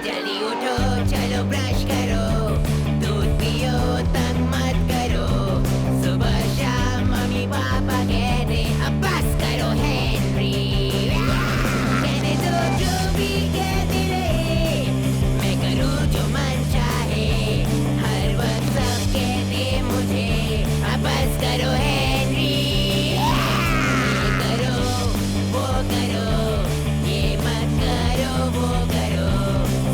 जल्दी उठो, चलो ब्रश करो, दूध पियो, तंग मत करो, सुबह शाम मम्मी पापा कहते अब बस करो हेनरी। कहने दो जो भी कहते रहे, मैं करूँ जो मन चाहे, हर वक्त सब कहते मुझे अब बस करो हेनरी। ये करो, वो करो, ये मत करो, वो करो,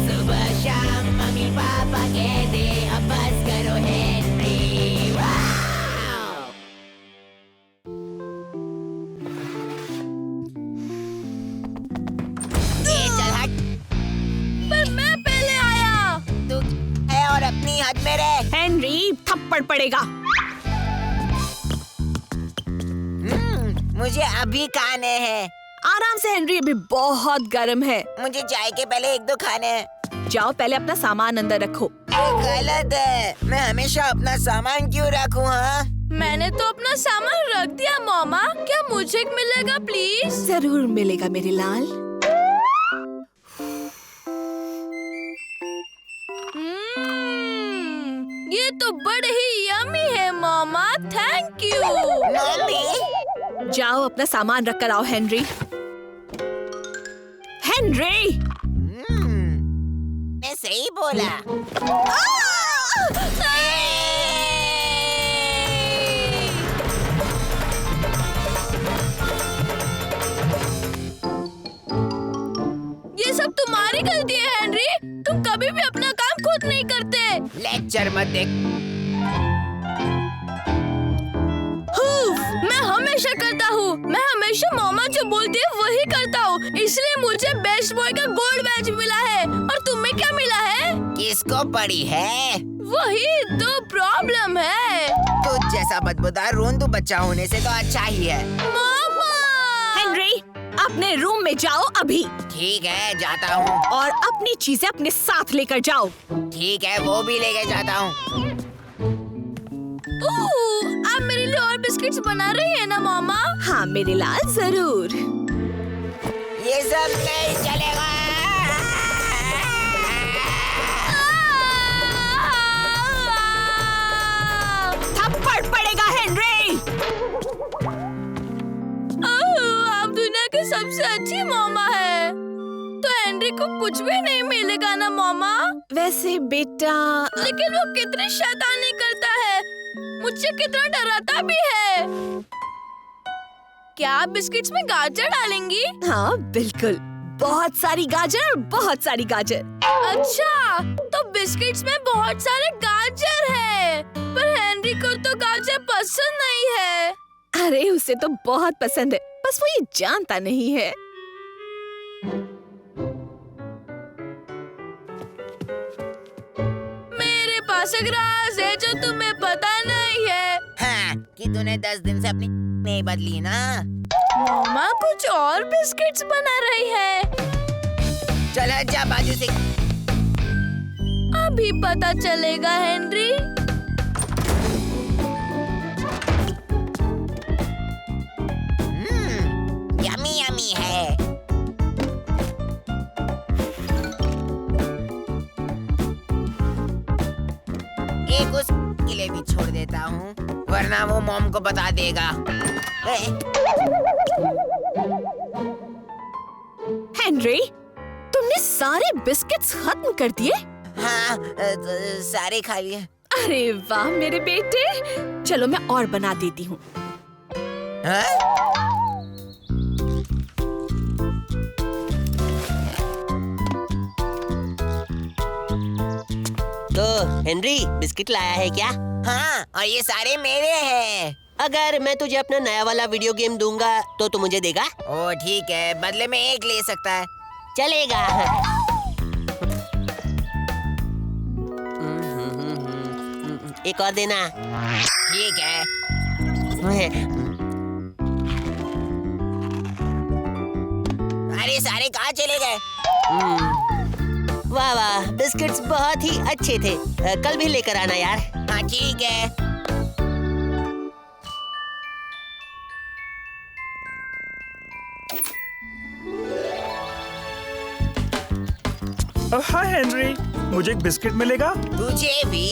सुबह शाम मम्मी पापा कहते अब बस करो हेनरी। वाव! ये चल हट, पर मैं पहले आया। तू है और अपनी हद में रह। हेनरी, थप्पड़ पड़ेगा। मुझे अभी खाने हैं। आराम से हेनरी, अभी बहुत गर्म है। मुझे चाय के पहले एक दो खाने हैं। जाओ, पहले अपना सामान अंदर रखो। ये गलत है, मैं हमेशा अपना सामान क्यों रखूं? हाँ, मैंने तो अपना सामान रख दिया मामा। क्या मुझे मिलेगा प्लीज? जरूर मिलेगा मेरे लाल। ये तो बड़े ही यम्मी है मामा, थैंक यू। मम्मी। जाओ, अपना सामान रख कर आओ हेनरी। हेनरी! मैं सही बोला। ये सब तुम्हारी गलती है हेनरी। तुम कभी भी अपना काम खुद नहीं करते। लेक्चर मत देख। मैं हमेशा करता हूँ। मैं हमेशा मामा जो बोलती है वही करता हूँ। इसलिए मुझे बेस्ट बॉय का गोल्ड बैज मिला है। और तुम्हें क्या मिला है? किसको पड़ी है? वही तो प्रॉब्लम है। तू जैसा बदबूदार रोंदू बच्चा होने से तो अच्छा ही है। मामा! हेनरी, अपने रूम में जाओ अभी। ठीक है, जाता हूँ। और अपनी चीजें अपने साथ लेकर जाओ। ठीक है, वो भी लेके जाता हूँ। आप मेरे लिए और बिस्किट्स बना रही है ना मामा? हाँ मेरे लाल, जरूर। ये सब नहीं चलेगा। थप्पड़ पड़ेगा हेनरी। आप दुनिया के सबसे अच्छी मामा है। तो हेनरी को कुछ भी नहीं मिलेगा ना मामा? वैसे बेटा, लेकिन वो कितनी शैतानी करता है, मुझसे कितना डराता भी है। क्या आप बिस्किट्स में गाजर डालेंगी? हाँ बिल्कुल, बहुत सारी गाजर और बहुत सारी गाजर। अच्छा, तो बिस्किट्स में बहुत सारे गाजर है। पर हेनरी को तो गाजर पसंद नहीं है। अरे उसे तो बहुत पसंद है, बस वो ये जानता नहीं है। मेरे पास एक राज है जो तुम्हें पता नहीं है। हाँ, कि तूने 10 दिन से अपनी नहीं बदली ना। मामा कुछ और बिस्किट्स बना रही है। चल हट जा बाजू से। अभी पता चलेगा हेनरी। यमी यमी है। एक उसके लिए भी छोड़ देता हूँ, वरना वो मॉम को बता देगा। हेनरी, तुमने सारे बिस्किट्स खत्म कर दिए? हाँ, सारे खा लिए। अरे वाह मेरे बेटे, चलो मैं और बना देती हूँ। तो हेनरी, बिस्किट लाया है क्या? हाँ, और ये सारे मेरे हैं। अगर मैं तुझे अपना नया वाला वीडियो गेम दूंगा तो तू मुझे देगा? ओ ठीक है, बदले में एक ले सकता है। चलेगा। एक और देना। ठीक है। अरे सारे कहाँ चले गए? वाह वाह, बिस्किट्स बहुत ही अच्छे थे। कल भी लेकर आना यार। हाँ ठीक है। हाय हेनरी, मुझे एक बिस्किट मिलेगा? तुझे भी?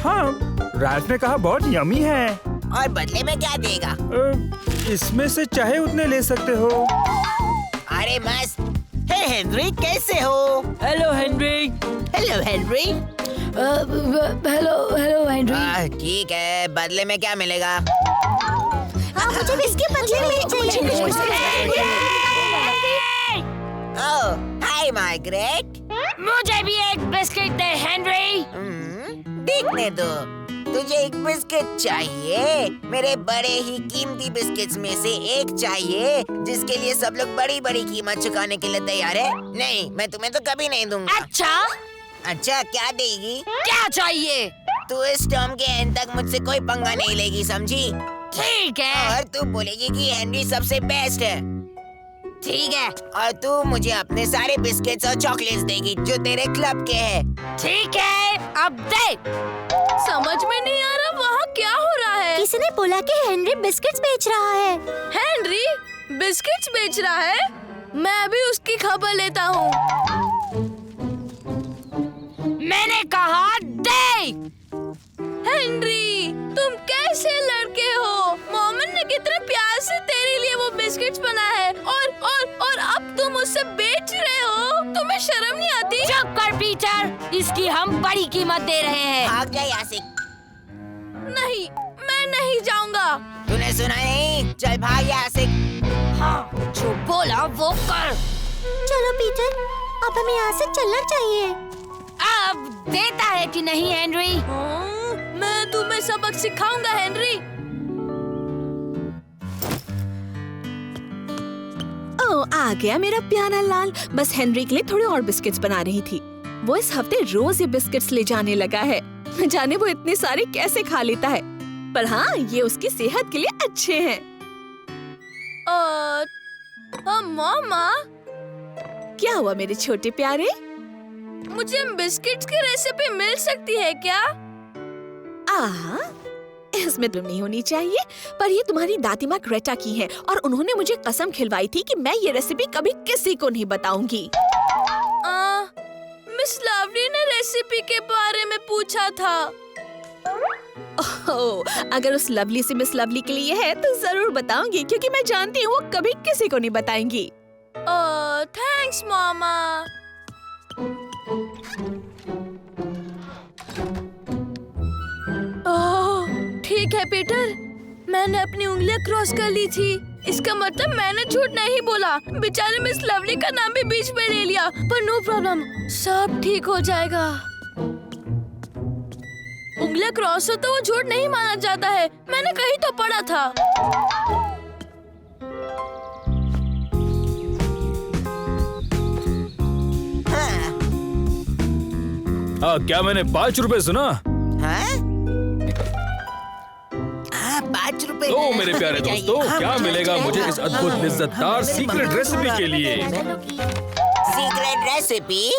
हाँ, रैल्फ ने कहा बहुत यमी है। और बदले में क्या देगा? इसमें से चाहे उतने ले सकते हो। अरे मस्त। हे हेनरी, कैसे हो? Hello Henry. Hello Henry. Hello Henry. ठीक है, बदले में क्या मिलेगा? मुझे भी इसके बदले में चाहिए। ओह, हाय मार्गरेट। मुझे भी एक बिस्किट दे हेनरी। देखने दो। तुझे एक बिस्किट चाहिए? मेरे बड़े ही कीमती बिस्किट्स में से एक चाहिए, जिसके लिए सब लोग बड़ी बड़ी कीमत चुकाने के लिए तैयार है। नहीं, मैं तुम्हें तो कभी नहीं दूंगा। अच्छा, क्या देगी? क्या चाहिए? तू इस टर्म के एंड तक मुझसे कोई पंगा नहीं लेगी, समझी? ठीक है। और तू बोलेगी कि हेनरी सबसे बेस्ट है। ठीक है। और तू मुझे अपने सारे बिस्किट्स और चॉकलेट्स देगी जो तेरे क्लब के हैं। ठीक है, अब दे। समझ में नहीं आ रहा वहाँ क्या हो रहा है। किसी ने बोला कि हेनरी बिस्किट्स बेच रहा है। हेनरी बिस्किट्स बेच रहा है? मैं अभी उसकी खबर लेता हूँ। मैंने कहा दे। हेनरी, तुम कैसे लड़के हो? मोमन ने कितने प्यार से तेरे लिए वो बिस्किट्स बनाए हैं और अब तुम उससे बेच रहे हो? तुम्हें शर्म नहीं आती? चुप कर पीटर, इसकी हम बड़ी कीमत दे रहे हैं। भाग जा यहाँ से। नहीं, मैं नहीं जाऊंगा। तूने सुना नहीं? चल भाग यहाँ से। हाँ, जो बोला वो कर। चलो पीटर, अब हमें यहाँ से चलना चाहिए। अब देता है कि नहीं हेनरी? मैं तुम्हें सबक सिखाऊंगा हेनरी। ओह, आ गया मेरा प्यारा लाल। बस हेनरी के लिए थोड़े और बिस्किट्स बना रही थी। वो इस हफ्ते रोज ये बिस्किट्स ले जाने लगा है। न जाने वो इतने सारे कैसे खा लेता है, पर हाँ, ये उसकी सेहत के लिए अच्छे हैं। मामा, क्या हुआ मेरे छोटे प्यारे? मुझे बिस्किट्स की रेसिपी मिल सकती है क्या? इसमें तुम नहीं होनी चाहिए, पर ये तुम्हारी दादी माँ ग्रेटा की है और उन्होंने मुझे कसम खिलवाई थी कि मैं ये रेसिपी कभी किसी को नहीं बताऊंगी। मिस लवली ने रेसिपी के बारे में पूछा था। ओह, अगर उस लवली से मिस लवली के लिए है तो जरूर बताऊंगी, क्योंकि मैं जानती हूँ वो कभी किसी को नहीं बताएंगी। थैंक्स मामा। ठीक है पीटर, मैंने अपनी उंगलियां क्रॉस कर ली थी। इसका मतलब मैंने झूठ नहीं बोला। बेचारे मिस लवली का नाम भी बीच में ले लिया, पर नो प्रॉब्लम, सब ठीक हो जाएगा। उंगलियां क्रॉस हो तो वो झूठ नहीं माना जाता है, मैंने कहीं तो पढ़ा था। क्या मैंने 5 रुपए सुना? हाँ? 5 रुपए। तो मेरे प्यारे दोस्तों, क्या मिलेगा मुझे इस अद्भुत लिज़्ज़तदार सीक्रेट रेसिपी के लिए? Secret recipe?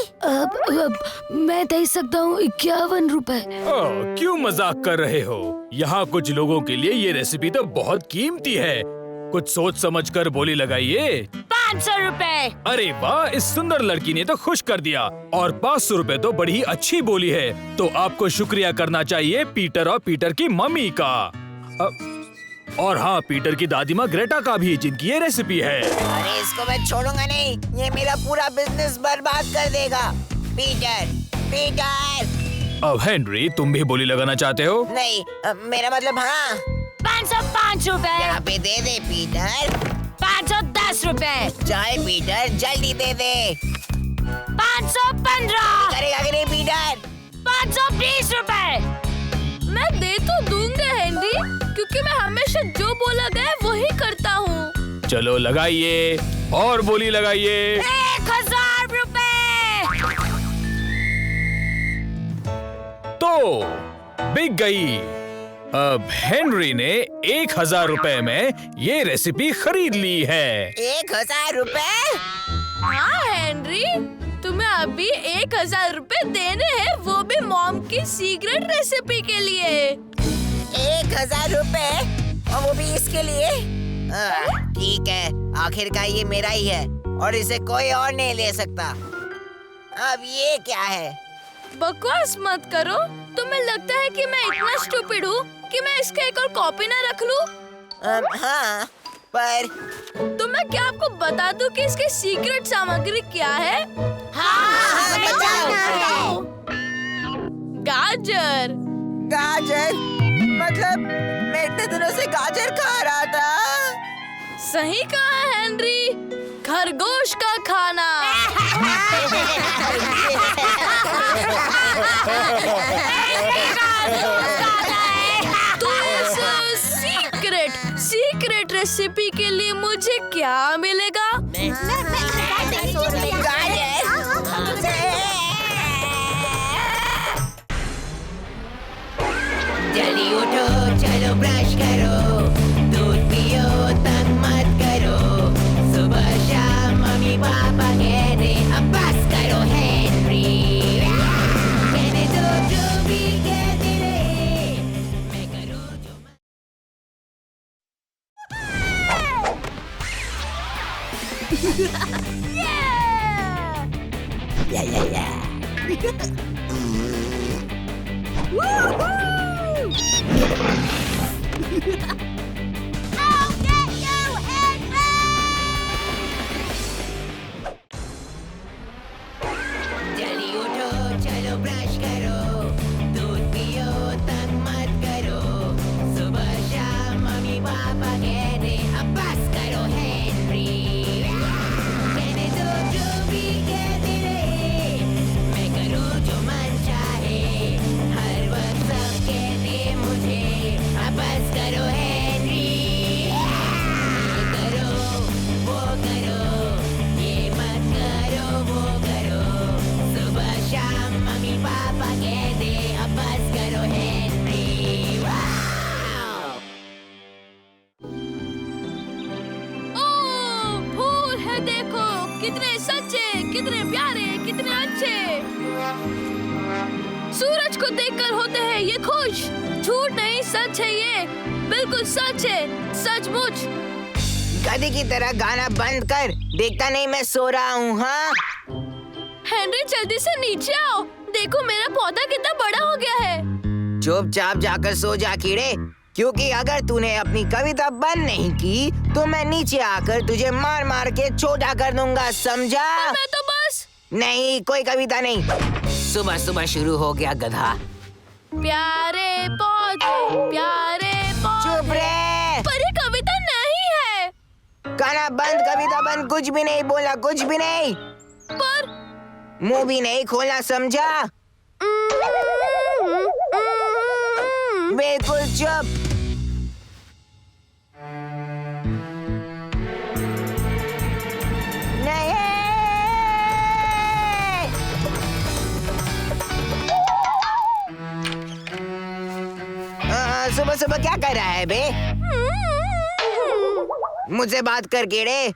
मैं दे सकता हूँ 51 रुपए। क्यों मजाक कर रहे हो? यहाँ कुछ लोगों के लिए ये रेसिपी तो बहुत कीमती है। कुछ सोच समझ कर बोली लगाइए। 500 रुपए। अरे वाह, इस सुंदर लड़की ने तो खुश कर दिया। और 500 रुपए तो बड़ी ही अच्छी बोली है। तो आपको शुक्रिया करना चाहिए पीटर और पीटर की मम्मी का। और हाँ, पीटर की दादी माँ ग्रेटा का भी, जिनकी ये रेसिपी है। अरे इसको मैं छोड़ूंगा नहीं, ये मेरा पूरा बिजनेस बर्बाद कर देगा। पीटर। अब हेनरी, तुम भी बोली लगाना चाहते हो? नहीं, मेरा मतलब हाँ। 505 रुपए। यहाँ पे दे दे पीटर। 510 रुपए। चल पीटर, जल्दी दे दे। 515। करेगा कि नहीं पीटर? 520 रुपए। मैं दे तो दूंगा हेनरी, क्योंकि मैं हमेशा जो बोला गया वही करता हूँ। चलो लगाइए और बोली लगाइए। 1000 रुपए। तो बिक गई। अब हेनरी ने 1000 रुपए में ये रेसिपी खरीद ली है। 1000 रुपए? हाँ हेनरी, तुम्हें अभी 1000 रुपए देने हैं, वो भी मॉम की सीक्रेट रेसिपी के लिए। 1000 रुपए? और वो भी इसके लिए? ठीक है, आखिरकार ये मेरा ही है और इसे कोई और नहीं ले सकता। अब ये क्या है? बकवास मत करो। तुम्हें लगता है कि मैं इतना स्टूपिड हूँ कि मैं इसका एक और कॉपी ना रख लूँ? हाँ, पर तो मैं क्या आपको बता दूँ कि इसकी सीक्रेट सामग्री क्या है? हाँ, बताओ। गाजर। गाजर? मतलब मैं इतने दिनों से गाजर खा रहा था। सही कहा हेनरी, खरगोश का खाना। तो इस सीक्रेट रेसिपी के लिए मुझे क्या मिलेगा? जल्दी उठो, चलो ब्रश करो, दूध पियो, तंग मत करो। सुबह शाम मम्मी पापा कहते अब बस करो हेनरी। कहने दो जो भी कहते रहे, मैं करूँ जो जल्दी उठो, चलो ब्रश करो, दूध पियो, तंग मत करो। सुबह शाम मम्मी पापा कहते अब बस करो हेनरी। कहने दो जो भी कहते रहे, मैं करूँ जो मन चाहे। हर वक्त सब कहते मुझे अब बस करो हेनरी। ये करो, वो करो, ये मत करो, वो करो। सुबह शाम मम्मी पापा कहते अब बस करो हेनरी। वाओ! ओह, फूल है देखो, कितने सच्चे, कितने प्यारे, कितने अच्छे। सूरज को देखकर होते हैं ये खुश। झूठ नहीं, सच है ये, बिल्कुल सच है, सचमुच। गधे की तरह गाना बंद कर। देखता नहीं मैं सो रहा हूँ। हाँ, हेनरी जल्दी से नीचे आओ, देखो मेरा पौधा कितना बड़ा हो गया है। चुपचाप जाकर सो जा कीड़े, क्योंकि अगर तूने अपनी कविता बंद नहीं की तो मैं नीचे आकर तुझे मार मार के छोटा कर दूंगा, समझा? मैं तो बस नहीं, कोई कविता नहीं। सुबह सुबह शुरू हो गया गधा। प्यारे पौधे, प्यारे चुप पौधे। रे। पर ये कविता नहीं है। गाना बंद, कविता बंद, कुछ भी नहीं बोलना, कुछ भी नहीं। पर मुंह भी नहीं खोलना, समझा? बिल्कुल चुप। सुबह सुबह क्या कर रहा है बे? मुझसे बात कर कीड़े।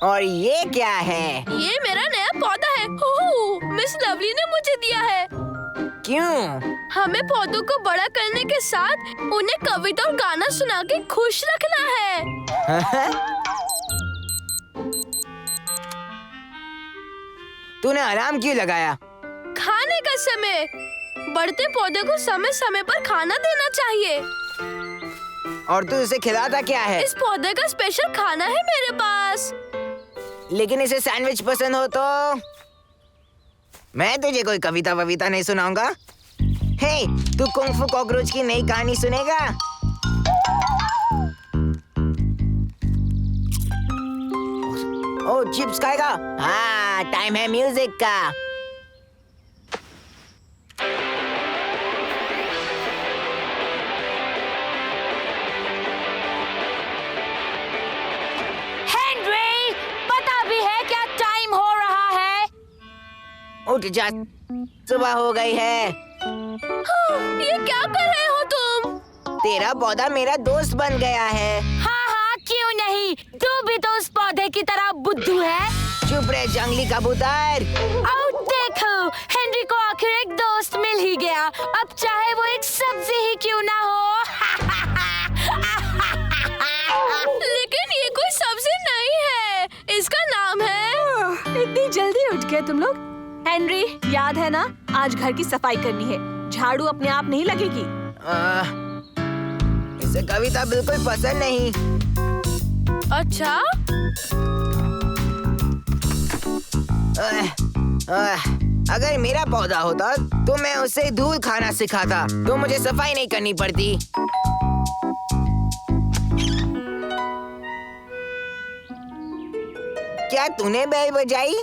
और ये क्या है? ये मेरा नया पौधा है। ओह, मिस लवली ने मुझे दिया है। क्यों? हमें पौधों को बड़ा करने के साथ उन्हें कविता और गाना सुना के खुश रखना है। तूने अलार्म क्यों लगाया? खाने का समय। बढ़ते पौधे को समय समय पर खाना देना चाहिए। और तू इसे खिलाता क्या है? इस पौधे का स्पेशल खाना है मेरे पास। लेकिन इसे सैंडविच पसंद हो तो? मैं तुझे कोई कविता वविता नहीं सुनाऊंगा। हे, तू कुंग फू कॉकरोच की नई कहानी सुनेगा? ओह, चिप्स खाएगा? हाँ, टाइम है म्यूजिक का। हेनरी, पता भी है क्या टाइम हो रहा है? उठ जा, सुबह हो गई है। ये क्या कर रहे हो तुम? तेरा पौधा मेरा दोस्त बन गया है। हाँ हाँ, क्यों नहीं, तू भी तो उस पौधे की तरह बुद्धू है। चुप रहे जंगली कबूतर। और देखो, हेनरी को आखिर एक दोस्त मिल ही गया, अब चाहे वो एक सब्जी ही क्यों ना हो। लेकिन ये कोई सब्जी नहीं है, इसका नाम है। इतनी गए तुम लोग। हेनरी, याद है ना, आज घर की सफाई करनी है। झाड़ू अपने आप नहीं लगेगी। इसे कविता बिल्कुल पसंद नहीं। अच्छा, अगर मेरा पौधा होता तो मैं उसे धूल खाना सिखाता, तो मुझे सफाई नहीं करनी पड़ती। क्या तूने बेल बजाई?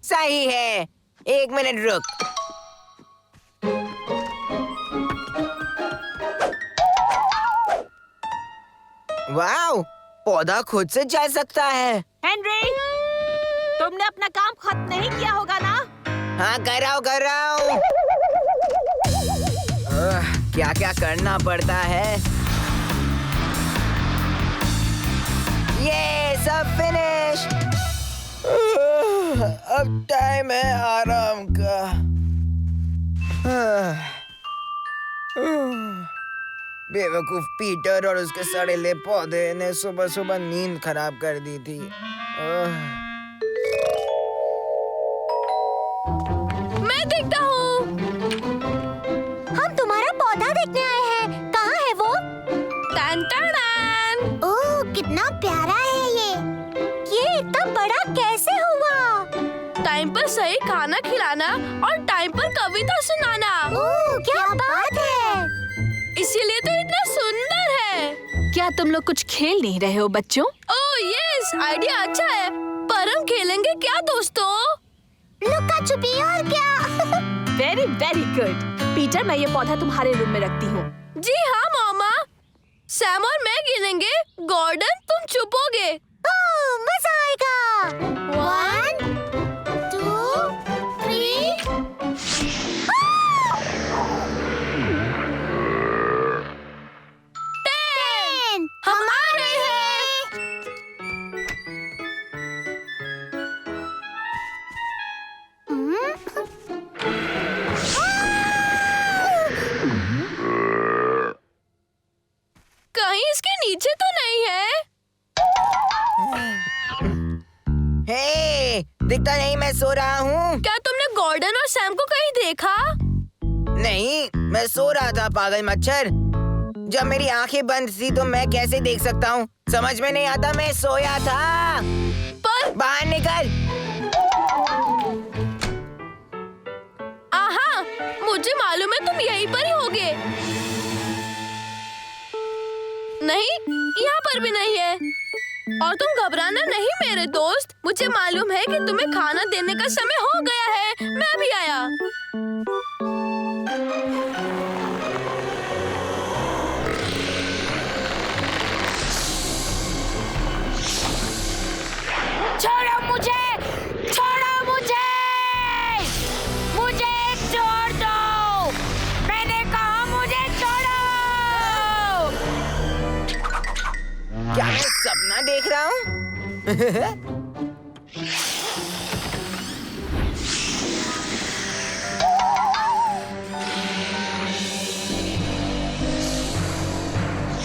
सही है। 1 मिनट रुक। वाओ, पौधा खुद से चल सकता है। हेनरी, तुमने अपना काम खत्म नहीं किया होगा ना? हाँ, कर रहा हूँ। क्या क्या करना पड़ता है। ये सब फिनिश। अब टाइम है आराम का। बेवकूफ पीटर और उसके सड़ेले पौधे ने सुबह सुबह नींद खराब कर दी थी। मैं देखता हूँ। हम तुम्हारा पौधा देखने आए हैं। कहाँ है वो? Ton ton. ओह, कितना प्यारा है ये। इतना बड़ा कैसे हुआ? टाइम पर सही खाना खिलाना और टाइम पर कविता सुनाना। ओह, क्या बात है। इसीलिए तो इतना सुंदर है। क्या तुम लोग कुछ खेल नहीं रहे हो बच्चों? ओह यस, आइडिया अच्छा है। पर हम खेलेंगे क्या दोस्तों? लुका छुपी और क्या? Very very good. पीटर, मैं ये पौधा तुम्हारे रूम में रखती हूँ। जी हाँ मामा। सैम और मैं गिनेंगे। गॉर्डन, तुम चुपोगे। ओह, मजा आएगा। 1 2 3। हम आ रहे हैं। कहीं इसके नीचे तो नहीं है? हे, दिखता नहीं, मैं सो रहा हूँ। क्या तुमने गॉर्डन और सैम को कहीं देखा? नहीं, मैं सो रहा था पागल मच्छर। जब मेरी आंखें बंद थी तो मैं कैसे देख सकता हूँ? समझ में नहीं आता, मैं सोया था। पर बाहर निकल। आहा, मुझे मालूम है तुम यहीं पर ही होगे। नहीं, यहाँ पर भी नहीं है। और तुम घबराना नहीं मेरे दोस्त। मुझे मालूम है कि तुम्हें खाना देने का समय हो गया है। मैं भी आया। छोड़ो मुझे, छोड़ो मुझे, मुझे छोड़ दो। मैंने कहा मुझे छोड़ो। क्या मैं सपना देख रहा हूँ?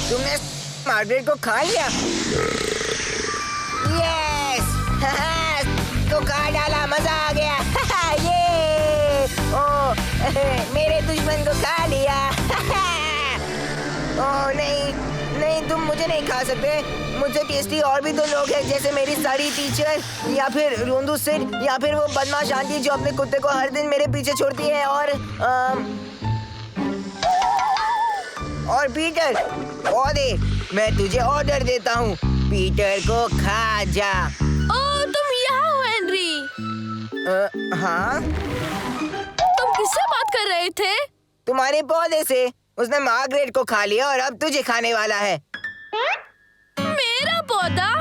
तुमने मार्गरेट को खा लिया? यस, तो खा डाला, मजा आ गया। ये, ओ, मेरे दुश्मन को खा लिया। ओ नहीं, नहीं, तुम मुझे नहीं खा सकते। मुझसे टेस्टी और भी 2 लोग हैं, जैसे मेरी साड़ी टीचर, या फिर रोंदू सिड, या फिर वो बदमाश आंटी जो अपने कुत्ते को हर दिन मेरे पीछे छोड़ती है, और पीटर। पौधे, मैं तुझे ऑर्डर देता हूँ, पीटर को खा जा। ओह, तुम यहाँ हो हेनरी। हाँ, तुम किससे बात कर रहे थे? तुम्हारे पौधे से। उसने मार्गरेट को खा लिया और अब तुझे खाने वाला है। मेरा पौधा?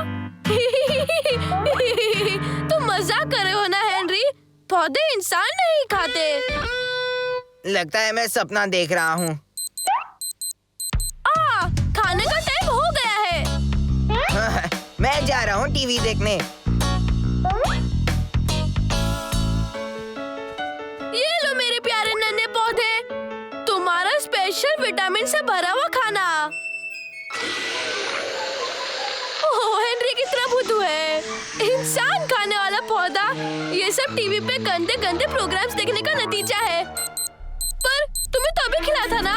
तुम मजाक कर रहे हो ना हेनरी? पौधे इंसान नहीं खाते। लगता है मैं सपना देख रहा हूँ। खाने का टाइम हो गया है। मैं जा रहा हूँ टीवी देखने। ये लो मेरे प्यारे नन्हे पौधे, तुम्हारा स्पेशल विटामिन से भरा हुआ खाना। ओह, हेनरी कितना बुद्धू है। इंसान खाने वाला पौधा पौधा, ये सब टीवी पे गंदे गंदे प्रोग्राम्स देखने का नतीजा है। पर तुम्हें तो अभी खिला था ना?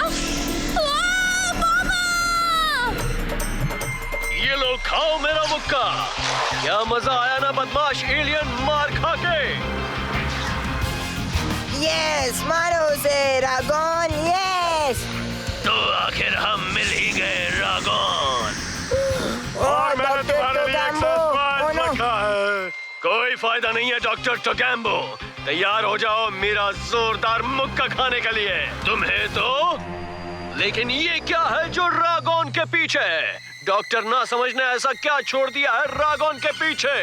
ये लो खाओ मेरा मुक्का। क्या मजा आया ना बदमाश एलियन मार खा के। यस, मारो उसे रागोन, यस। तो आखिर हम मिल ही गए रागोन। और मैंने तुम्हारे लिए एक्सरसाइज रखा है। कोई फायदा नहीं है डॉक्टर टोगैम्बो। तैयार हो जाओ मेरा जोरदार मुक्का खाने के लिए। तुम्हें तो लेकिन ये क्या है जो रागोन के पीछे है? डॉक्टर ना समझने ऐसा क्या छोड़ दिया है रागोन के पीछे?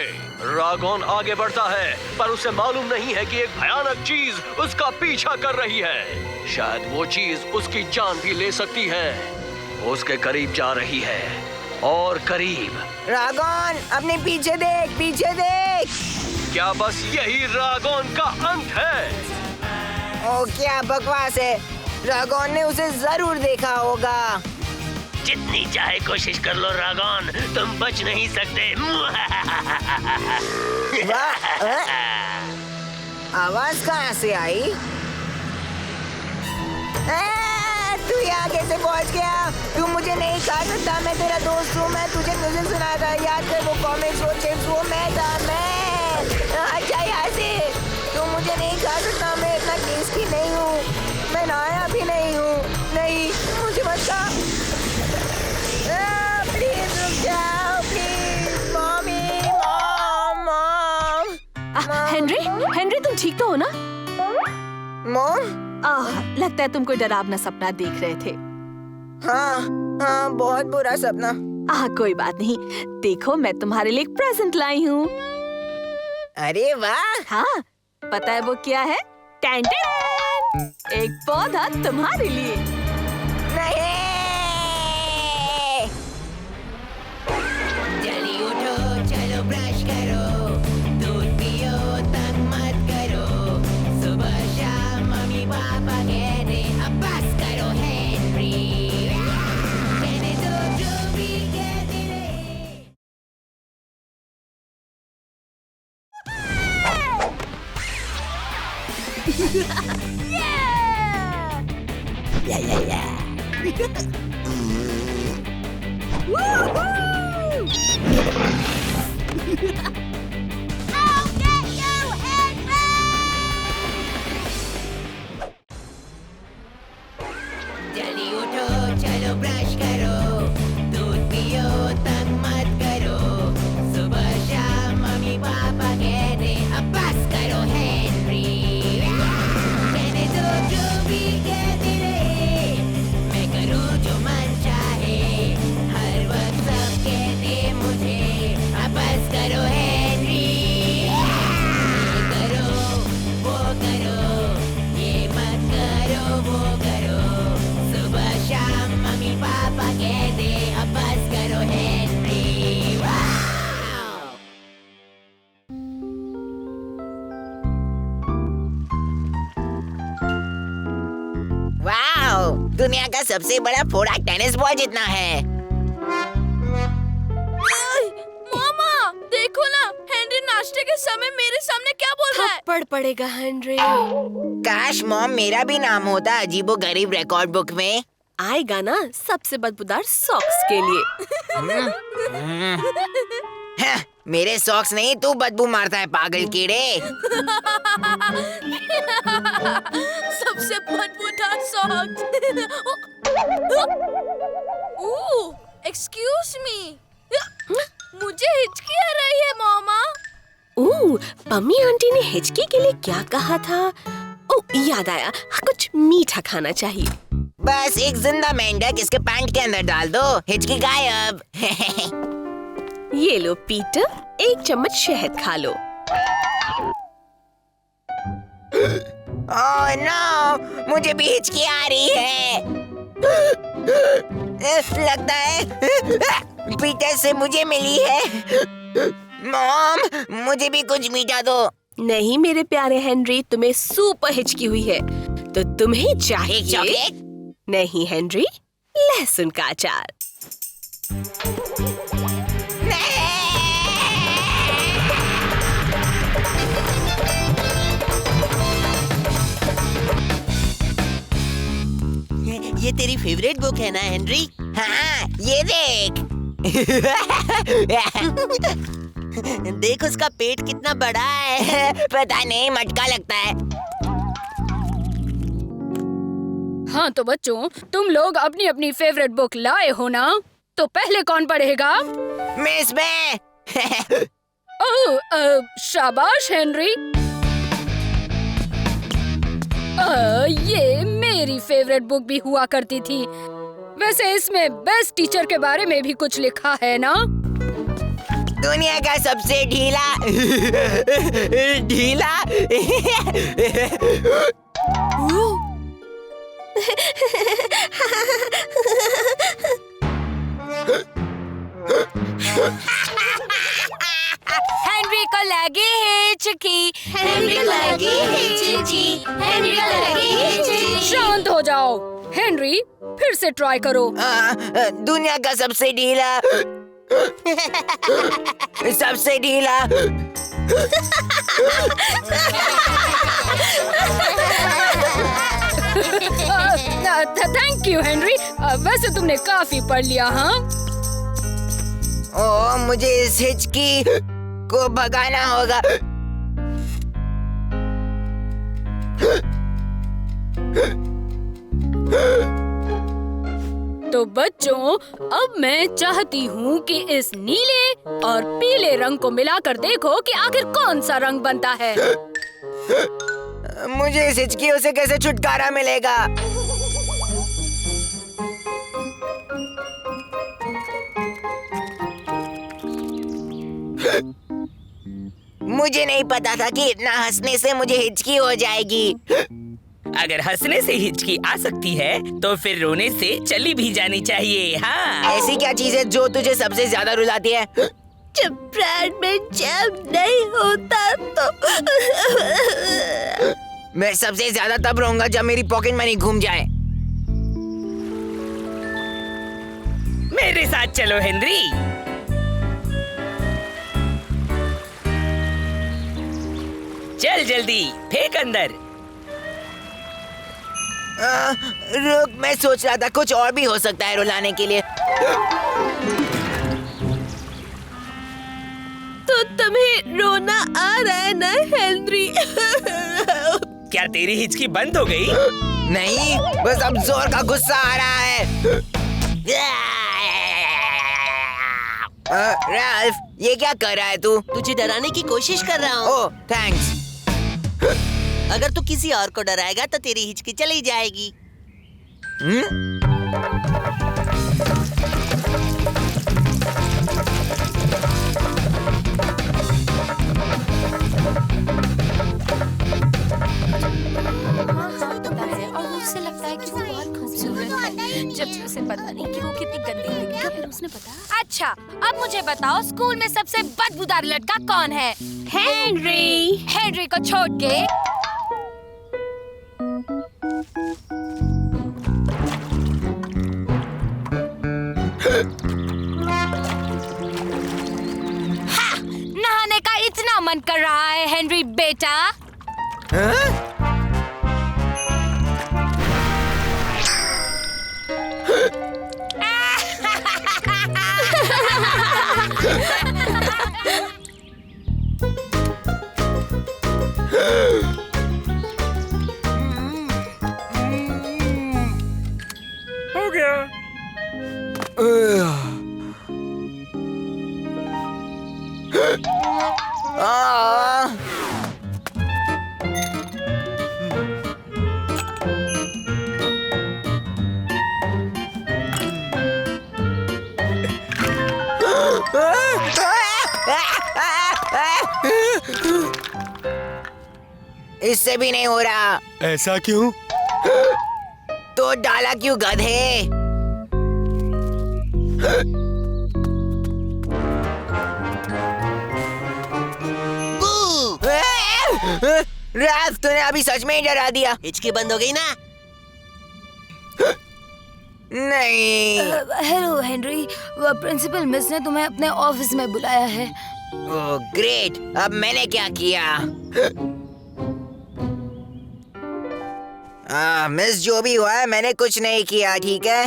रागोन आगे बढ़ता है पर उसे मालूम नहीं है कि एक भयानक चीज उसका पीछा कर रही है। शायद वो चीज उसकी जान भी ले सकती है। उसके करीब जा रही है और करीब। रागोन, अपने पीछे देख, पीछे देख। क्या बस यही रागोन का अंत है? ओ क्या बकवास है। रागोन ने उसे जरूर देखा होगा। जितनी चाहे कोशिश कर लो रागोन, तुम बच नहीं सकते। आवाज कहाँ से आई? तू यहाँ कैसे पहुँच गया? तू मुझे नहीं खा सकता। मैं तेरा दोस्त हूँ। मैं तुझे म्यूजिक सुनाया था, याद कर? वो कॉमिक्स, वो चिप्स, वो मैं था। मैं अच्छा यहाँ से। तू मुझे नहीं खा सकता। मैं इतना टेस्टी नहीं हूँ। मैं नहाया भी नहीं हूँ। नहीं, मुझे मत खा। प्लीज रुक जाओ, please. Mummy, mom. Henry, Henry तुम ठीक तो हो ना? मॉम? लगता है तुम कोई डरावना सपना देख रहे थे। हाँ, बहुत बुरा सपना। कोई बात नहीं। देखो मैं तुम्हारे लिए एक प्रेजेंट लाई हूँ। अरे वाह। हाँ, पता है वो क्या है? Tan tan! एक पौधा तुम्हारे लिए। नहीं। जल्दी उठो, चलो ब्रश करो, दूध पियो, तंग मत करो। सुबह शाम मम्मी पापा कहते अब बस करो हेनरी। कहने दो जो भी कहते रहे। जल्दी उठो, चलो ब्रश करो, दूध पियो, तंग मत करो। सुबह शाम मम्मी पापा कहते अब बस करो हेनरी। कहने दो जो भी कहते रहे, मैं करूँ जो मन चाहे। हर वक्त सब कहते मुझे अब बस करो हेनरी। ये करो, वो करो, ये मत करो, वो करो। सुबह शाम मम्मी पापा कहते अब बस करो हेनरी। वाव! वाओ, दुनिया का सबसे बड़ा फोड़ा टेनिस बॉल जितना है। मामा, देखो ना, हेनरी नाश्ते के समय मेरे सामने क्या बोल रहा है? थप्पड़ पड़ेगा हेनरी। काश मॉम मेरा भी नाम होता अजीबो गरीब रिकॉर्ड बुक में। आएगा ना सबसे बदबूदार सॉक्स के लिए। हाँ, मेरे सॉक्स नहीं, तू बदबू मारता है पागल कीड़े। सबसे बदबूदार सॉक्स। एक्सक्यूज मी, मुझे हिचकी आ रही है मामा। पम्मी आंटी ने हिचकी के लिए क्या कहा था? याद आया, कुछ मीठा खाना चाहिए। बस एक जिंदा मेंढक इसके पैंट के अंदर डाल दो, हिचकी गायब। ये लो पीटर, एक चम्मच शहद खा लो। ओह नो, मुझे भी हिचकी आ रही है। लगता है पीटर से मुझे मिली है। मॉम, मुझे भी कुछ मीठा दो। नहीं मेरे प्यारे हेनरी, तुम्हें सुपर हिचकी हुई है तो तुम्हें चाहिए एक चॉकलेट? नहीं हेनरी, लहसुन का अचार। ये तेरी फेवरेट बुक है ना हेनरी? हाँ, ये देख। देख उसका पेट कितना बड़ा है। पता नहीं, मटका लगता है। हाँ तो बच्चों, तुम लोग अपनी अपनी फेवरेट बुक लाए हो ना? तो पहले कौन पढ़ेगा? मिस मैं। ओह, शाबाश हेनरी। ये मेरी फेवरेट बुक भी हुआ करती थी। वैसे इसमें बेस्ट टीचर के बारे में भी कुछ लिखा है ना? दुनिया का सबसे ढीला ढीला हेनरी को लगी हिचकी, हेनरी को लगी हिचकी, हेनरी को लगी हिचकी। शांत हो जाओ। हेनरी, फिर से ट्राई करो। दुनिया का सबसे ढीला सबसे ढीला थैंक यू हेनरी। वैसे तुमने काफी पढ़ लिया। हाँ, ओ, मुझे इस हिचकी को भगाना होगा। तो बच्चों, अब मैं चाहती हूँ कि इस नीले और पीले रंग को मिलाकर देखो कि आखिर कौन सा रंग बनता है। मुझे इस हिचकियों से कैसे छुटकारा मिलेगा? मुझे नहीं पता था कि इतना हंसने से मुझे हिचकी हो जाएगी। अगर हंसने से हिचकी आ सकती है तो फिर रोने से चली भी जानी चाहिए। हाँ, ऐसी क्या चीज है जो तुझे सबसे ज्यादा रुलाती है? जब ब्रांड में जैम नहीं होता तो मैं सबसे ज्यादा तब रोऊंगा जब मेरी पॉकेट मनी घूम जाए। मेरे साथ चलो हेनरी। चल जल्दी, फेंक अंदर। रुक, मैं सोच रहा था कुछ और भी हो सकता है रुलाने के लिए। तो तुम्हें रोना आ रहा है ना हेनरी? क्या तेरी हिचकी बंद हो गई? नहीं, बस अब जोर का गुस्सा आ रहा है। राल्फ, ये क्या कर रहा है तू? तुझे डराने की कोशिश कर रहा हूँ। ओह, थैंक्स। अगर तू किसी और को डराएगा तो तेरी हिचकी चली जाएगी। जब उसे पता नहीं कि वो कितनी गंदी लगी, फिर उसने बताया। अच्छा, अब मुझे बताओ, स्कूल में सबसे बदबूदार लड़का कौन है? हेनरी। हेनरी को छोड़ के नहाने का इतना मन कर रहा है हेनरी बेटा। हो गया। इससे भी नहीं हो रहा। ऐसा क्यों? तो डाला क्यों गधे? राल्फ, तूने अभी सच में ही डरा दिया। हिचकी बंद हो गई ना? नहीं। हेलो हेनरी, प्रिंसिपल मिस ने तुम्हें अपने ऑफिस में बुलाया है। ओह ग्रेट, अब मैंने क्या किया? मिस जो भी हुआ है मैंने कुछ नहीं किया, ठीक है?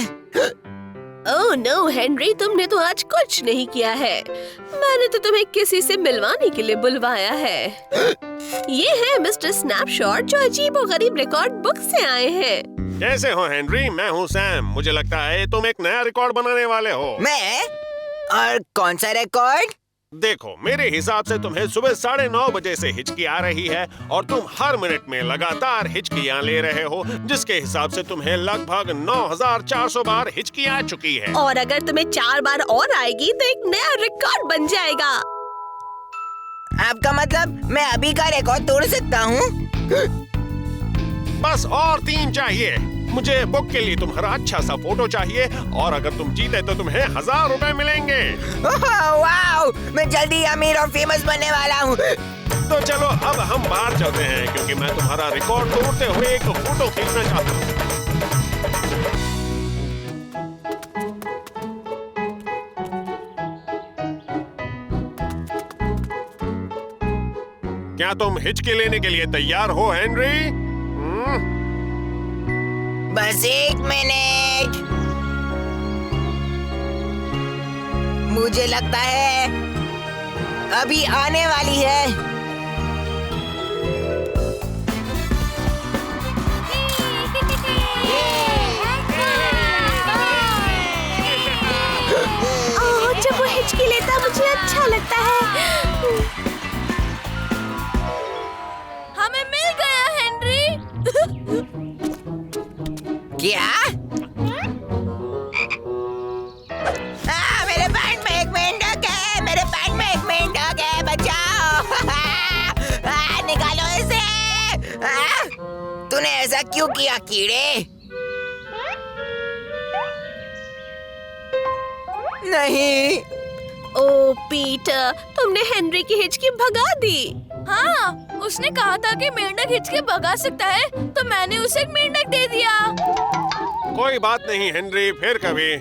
ओह नो हेनरी, तुमने तो आज कुछ नहीं किया है। मैंने तो तुम्हें किसी से मिलवाने के लिए बुलवाया है। ये है मिस्टर स्नैपशॉट जो अजीबोगरीब रिकॉर्ड बुक से आए हैं। कैसे हो हेनरी? मैं हूँ सैम। मुझे लगता है तुम एक नया रिकॉर्ड बनाने वाले हो। मैं? और कौन सा रिकॉर्ड? देखो, मेरे हिसाब से तुम्हें सुबह 9:30 बजे से हिचकी आ रही है और तुम हर मिनट में लगातार हिचकियाँ ले रहे हो, जिसके हिसाब से तुम्हें लगभग 9400 बार हिचकी आ चुकी है। और अगर तुम्हें 4 बार और आएगी तो एक नया रिकॉर्ड बन जाएगा। आपका मतलब मैं अभी का रिकॉर्ड तोड़ सकता हूँ? बस और 3 चाहिए। मुझे बुक के लिए तुम्हारा अच्छा सा फोटो चाहिए और अगर तुम जीते तो तुम्हें 1000 रुपए मिलेंगे। वाओ, मैं जल्दी अमीर और फेमस बनने वाला हूँ। तो चलो अब हम बाहर चलते हैं क्योंकि मैं तुम्हारा रिकॉर्ड तोड़ते हुए एक फोटो खींचना चाहता हूँ। क्या तुम हिचकी लेने के लिए तैयार हो हेनरी? बस 1 मिनट। मुझे लगता है अभी आने वाली है। जब वो हिचकी लेता मुझे अच्छा लगता है। हमें मिल गया हेनरी। क्या? मेरे पैंट में एक मेंढक है। मेरे पैंट में एक मेंढक है, बचाओ। निकालो इसे। तूने ऐसा क्यों किया कीड़े? नहीं। ओ पीटर, तुमने हेनरी की हिचकी भगा दी। हाँ, उसने कहा था कि मेंढक हिचके भगा सकता है, तो मैंने उसे एक मेंढक दे दिया। कोई बात नहीं हेनरी, फिर कभी।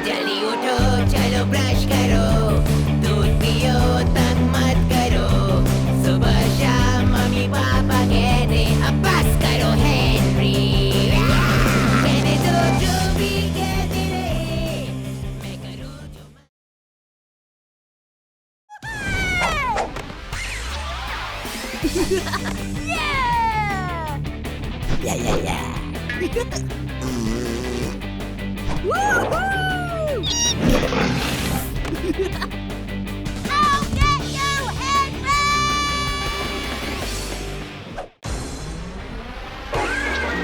जल्दी उठो, चलो ब्रश करो, दूध पियो, तंग मत करो। सुबह शाम मम्मी पापा कहते अब बस करो हेनरी। कहने दो जो भी कहते रहे, मैं करूँ जो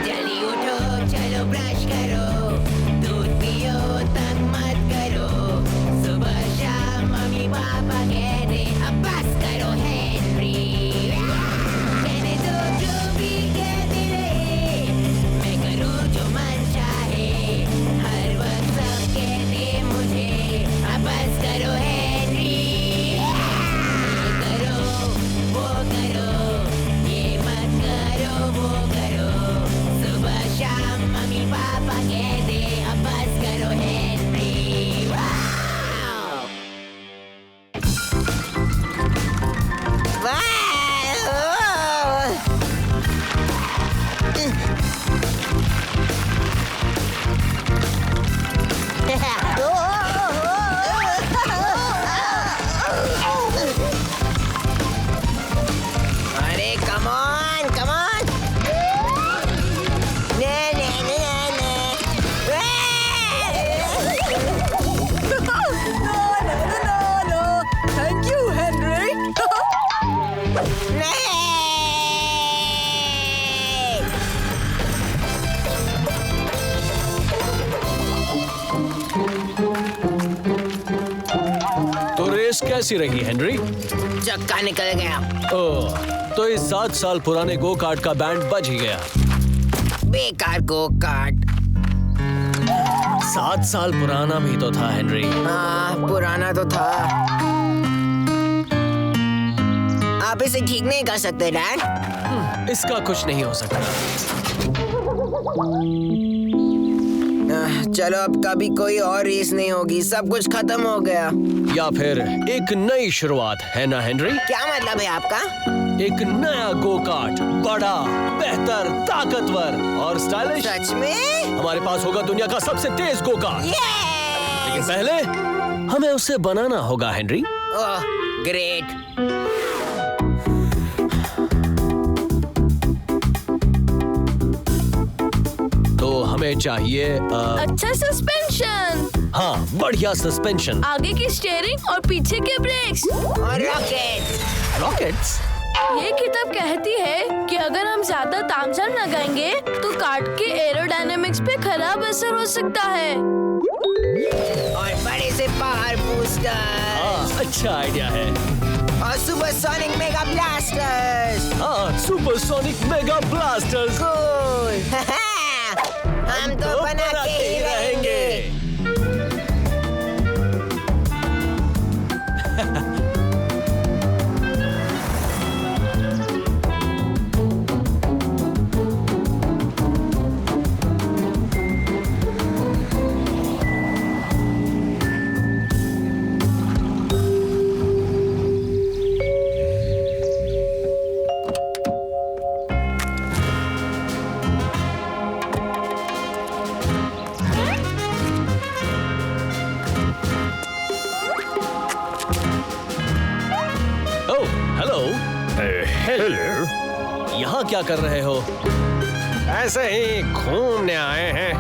जल्दी उठो, चलो ब्रश करो, दूध पियो, तंग मत करो। सुबह शाम मम्मी पापा कहते अब बस करो हेनरी। कहने दो जो भी कहते रहे, मैं करूँ जो मन चाहे। हर वक्त सब कहते मुझे अब बस करो हेनरी। ये करो, वो करो, ये मत करो, वो करो। सुबह शाम मम्मी पापा कहते अब बस करो हेनरी। वाओ! अरे कम ऑन, कम ऑन। ने ने ने ने थैंक यू हेनरी। नहीं। तो रेस कैसी रही हेनरी? चक्का निकल गया। ओह, तो इस 7 साल पुराने गो कार्ट का बैंड बज ही गया। बेकार गो कार्ट। 7 साल पुराना भी तो था हेनरी। हाँ, पुराना तो था। आप इसे ठीक नहीं कर सकते डैड? इसका कुछ नहीं हो सकता। चलो अब कभी कोई और रेस नहीं होगी, सब कुछ खत्म हो गया। या फिर एक नई शुरुआत, है ना हेनरी? क्या मतलब है आपका? एक नया गो कार्ट, बड़ा, बेहतर, ताकतवर और स्टाइलिश। सच में? हमारे पास होगा दुनिया का सबसे तेज गो कार्ट। लेकिन पहले हमें उसे बनाना होगा हेनरी। ओह, ग्रेट। तो हमें चाहिए अच्छा सस्पेंशन। हाँ, बढ़िया सस्पेंशन। आगे की स्टीयरिंग और पीछे के ब्रेक्स। और रॉकेट। रॉकेट्स? ये किताब कहती है कि अगर हम ज्यादा तामझाम लगाएंगे तो कार्ट के एरोडायनेमिक्स पे खराब असर हो सकता है। और बड़े से पावर बूस्टर। हाँ, अच्छा आइडिया है। और सुपरसोनिक मेगा ब्लास्टर्स। हाँ, सुपरसोनिक मेगा ब्लास्टर्स। कूल। हम तो बना के ही रहेंगे। यहाँ क्या कर रहे हो? ऐसे ही घूमने आए हैं।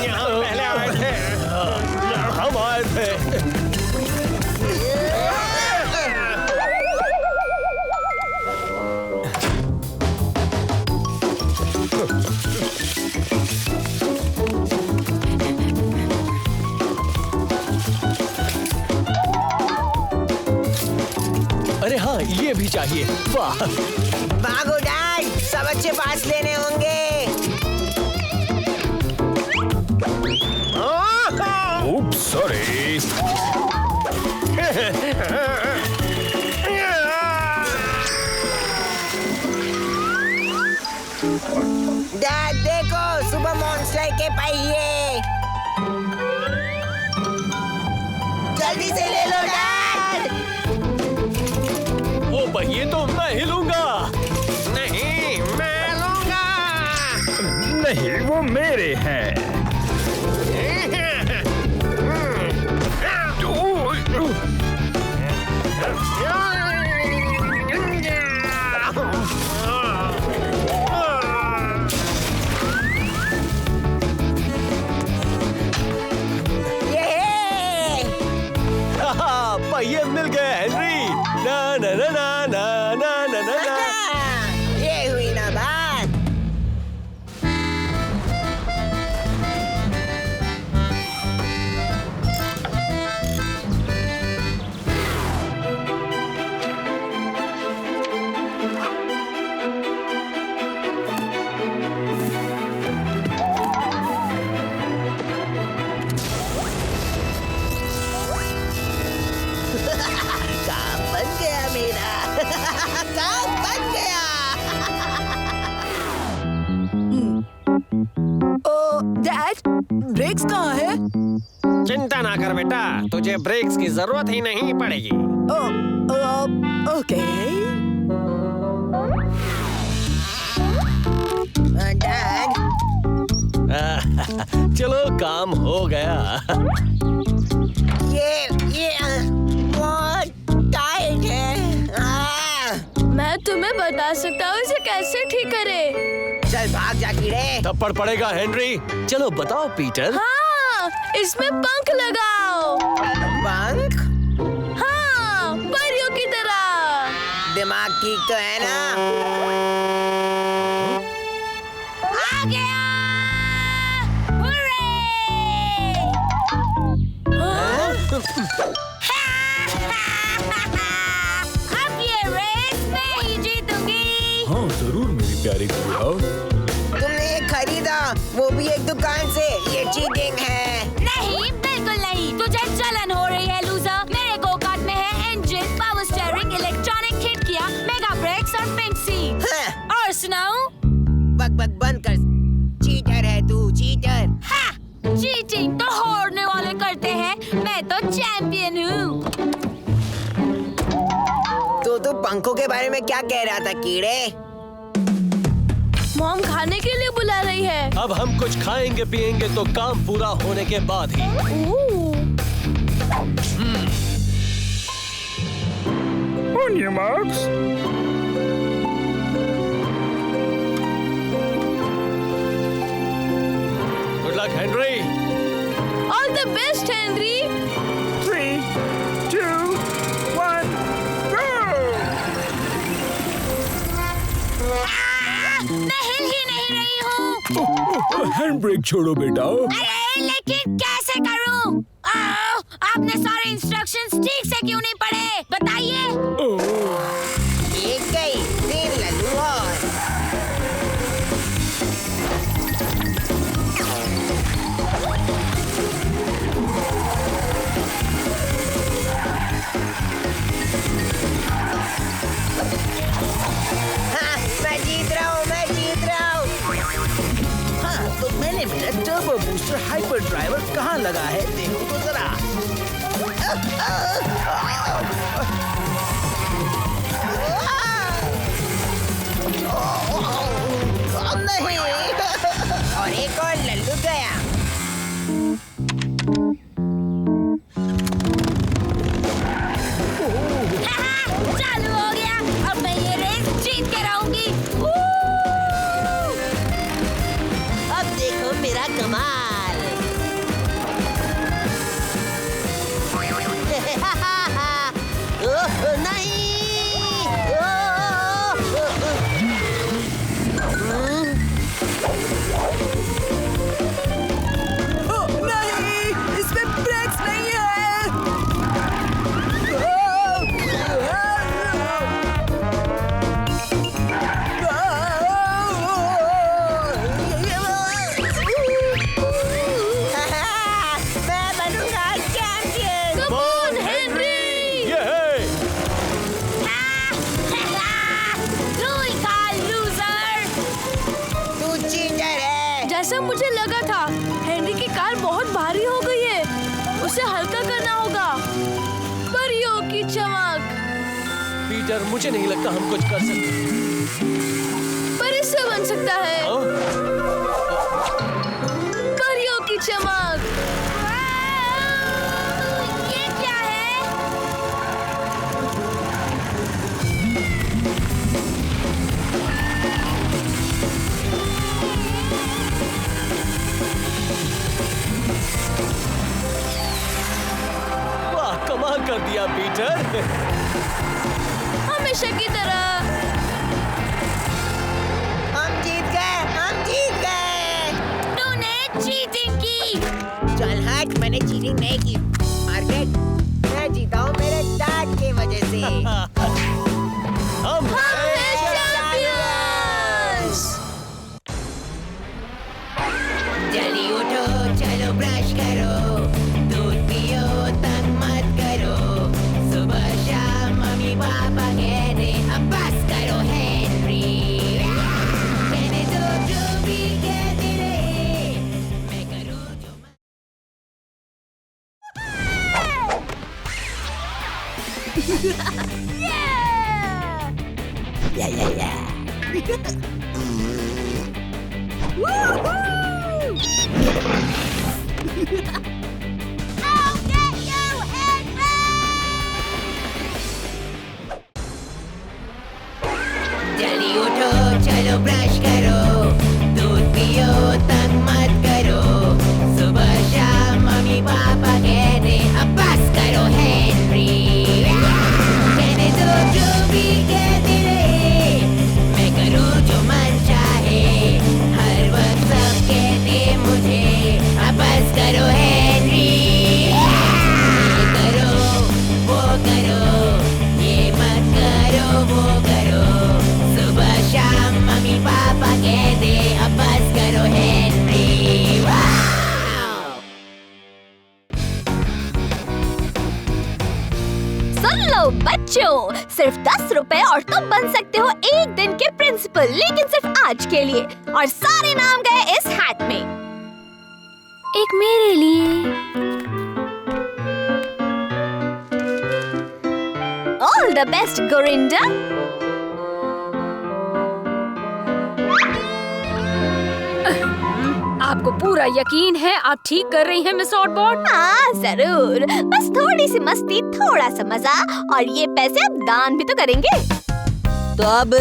यहाँ पहले आए थे। हम आए थे। अरे हाँ, ये भी चाहिए। वाह! भागो डैड, सब अच्छे पास लेने होंगे। Oops, sorry. डैड देखो, सुपर मॉन्स्टर के पहिए। जल्दी से ले लो डैड। वो पहिए तो मैं हिलूंगा। नहीं, मैं लूंगा। नहीं, वो मेरे हैं। पहिए मिल गए हेनरी। ना ना ना ना ना ना ना ना ना। ये हुई ना बात। काम बन गया मेरा। काम बन गया। ओ डैड, ब्रेक्स कहाँ है? चिंता ना कर बेटा, तुझे ब्रेक्स की जरूरत ही नहीं पड़ेगी। ओके। डैड, चलो, काम हो गया। ये बहुत टाइट है। मैं तुम्हें बता सकता हूँ इसे कैसे ठीक करे। चल भाग जा कीड़े। थप्पड़ पड़ेगा हेनरी। चलो बताओ पीटर। हाँ, इसमें पंख लगाओ। पंख? हाँ, परियों की तरह। दिमाग ठीक तो है ना? आ गया! अब ये रेस मैं ही जीतूंगी। हाँ, जरूर मेरी प्यारी गुड़िया। तुमने ये खरीदा, वो भी एक दुकान से। ये चीटिंग है। नहीं, बिल्कुल नहीं। तुझे जलन हो रही है लूजर। मेरे गो कार्ट में है इंजन, पावर स्टीयरिंग, इलेक्ट्रॉनिक खिड़कियाँ, मेगा ब्रेक्स और पिंक सीट। और सुनाऊं? बक बक बंद कर। चीटर है तू, चीटर। हाँ, चीटिंग तो हारने वाले करते हैं। मैं तो चैंपियन हूँ। तो पंखों के बारे में क्या कह रहा था कीड़े? मॉम खाने के लिए बुला रही है। अब हम कुछ खाएंगे पिएंगे तो काम पूरा होने के बाद ही। On your marks. Good luck, Henry. All the best, Henry. 3, 2, 1, go! मैं हिल ही नहीं रही हूँ। हैंड ब्रेक छोड़ो बेटा। अरे लेकिन कैसे करूँ? आपने सारे इंस्ट्रक्शंस ठीक से क्यों नहीं पढ़े? बताइए। एक गई, 3 लल्लू और। हाँ, मैं जीत रहा हूँ, मैं जीत रहा हूँ। हाँ, तो मैंने मेरा टर्बो बूस्टर हाइपर ड्राइवर कहाँ लगा है देखो तो जरा। नहीं। और एक और लल्लू गया। चालू हो गया। अब मैं ये रेस जीत के रहूंगी। अब देखो मेरा कमाल। ओह, नहीं। नहीं, इसमें ब्रेक्स नहीं है। मैं बनूंगा चैंपियन। Come on, Henry. तू ही खा, loser. तू चीटर है। जैसा मुझे लगा था, हेनरी की कार बहुत भारी हो गई है। उसे हल्का करना होगा। परियों की चमक। पीटर, मुझे नहीं लगता हम कुछ कर सकते। पर इससे बन सकता है। परियों की चमक। ये क्या है? वाह, कमाल कर दिया पीटर। हमेशा की तरह। हम जीत गए, हम जीत गए। तूने चीटिंग की। चल हट, मैंने चीटिंग नहीं की। मार्केट, मैं जीता हूँ मेरे डैड की वजह से। हम जल्दी उठो, चलो ब्रश करो, दूध पियो, तंग मत करो। सुबह शाम मम्मी पापा कहते अब बस करो हेनरी। कहने दो जो भी कहते रहे, मैं करूँ जो जल्दी उठो, चलो ब्रश करो, दूध पियो, तंग मत करो। सुबह शाम मम्मी पापा कहते अब बस करो हेनरी। कहने दो जो भी कहते रहे, मैं करूँ जो मन चाहे। हर वक्त सब कहते मुझे अब बस करो हेनरी। ये करो, वो करो, ये मत करो, वो करो। सुबह शाम मम्मी पापा बच्चों, सिर्फ 10 रुपए और तुम बन सकते हो एक दिन के प्रिंसिपल, लेकिन सिर्फ आज के लिए। और सारे नाम गए इस हैट में। एक मेरे लिए। ऑल द बेस्ट गोरिंडा। आपको पूरा यकीन है आप ठीक कर रही हैं मिस ऑटबॉट? हाँ जरूर, बस थोड़ी सी मस्ती, थोड़ा सा मजा, और ये पैसे अब दान भी तो करेंगे। तो अब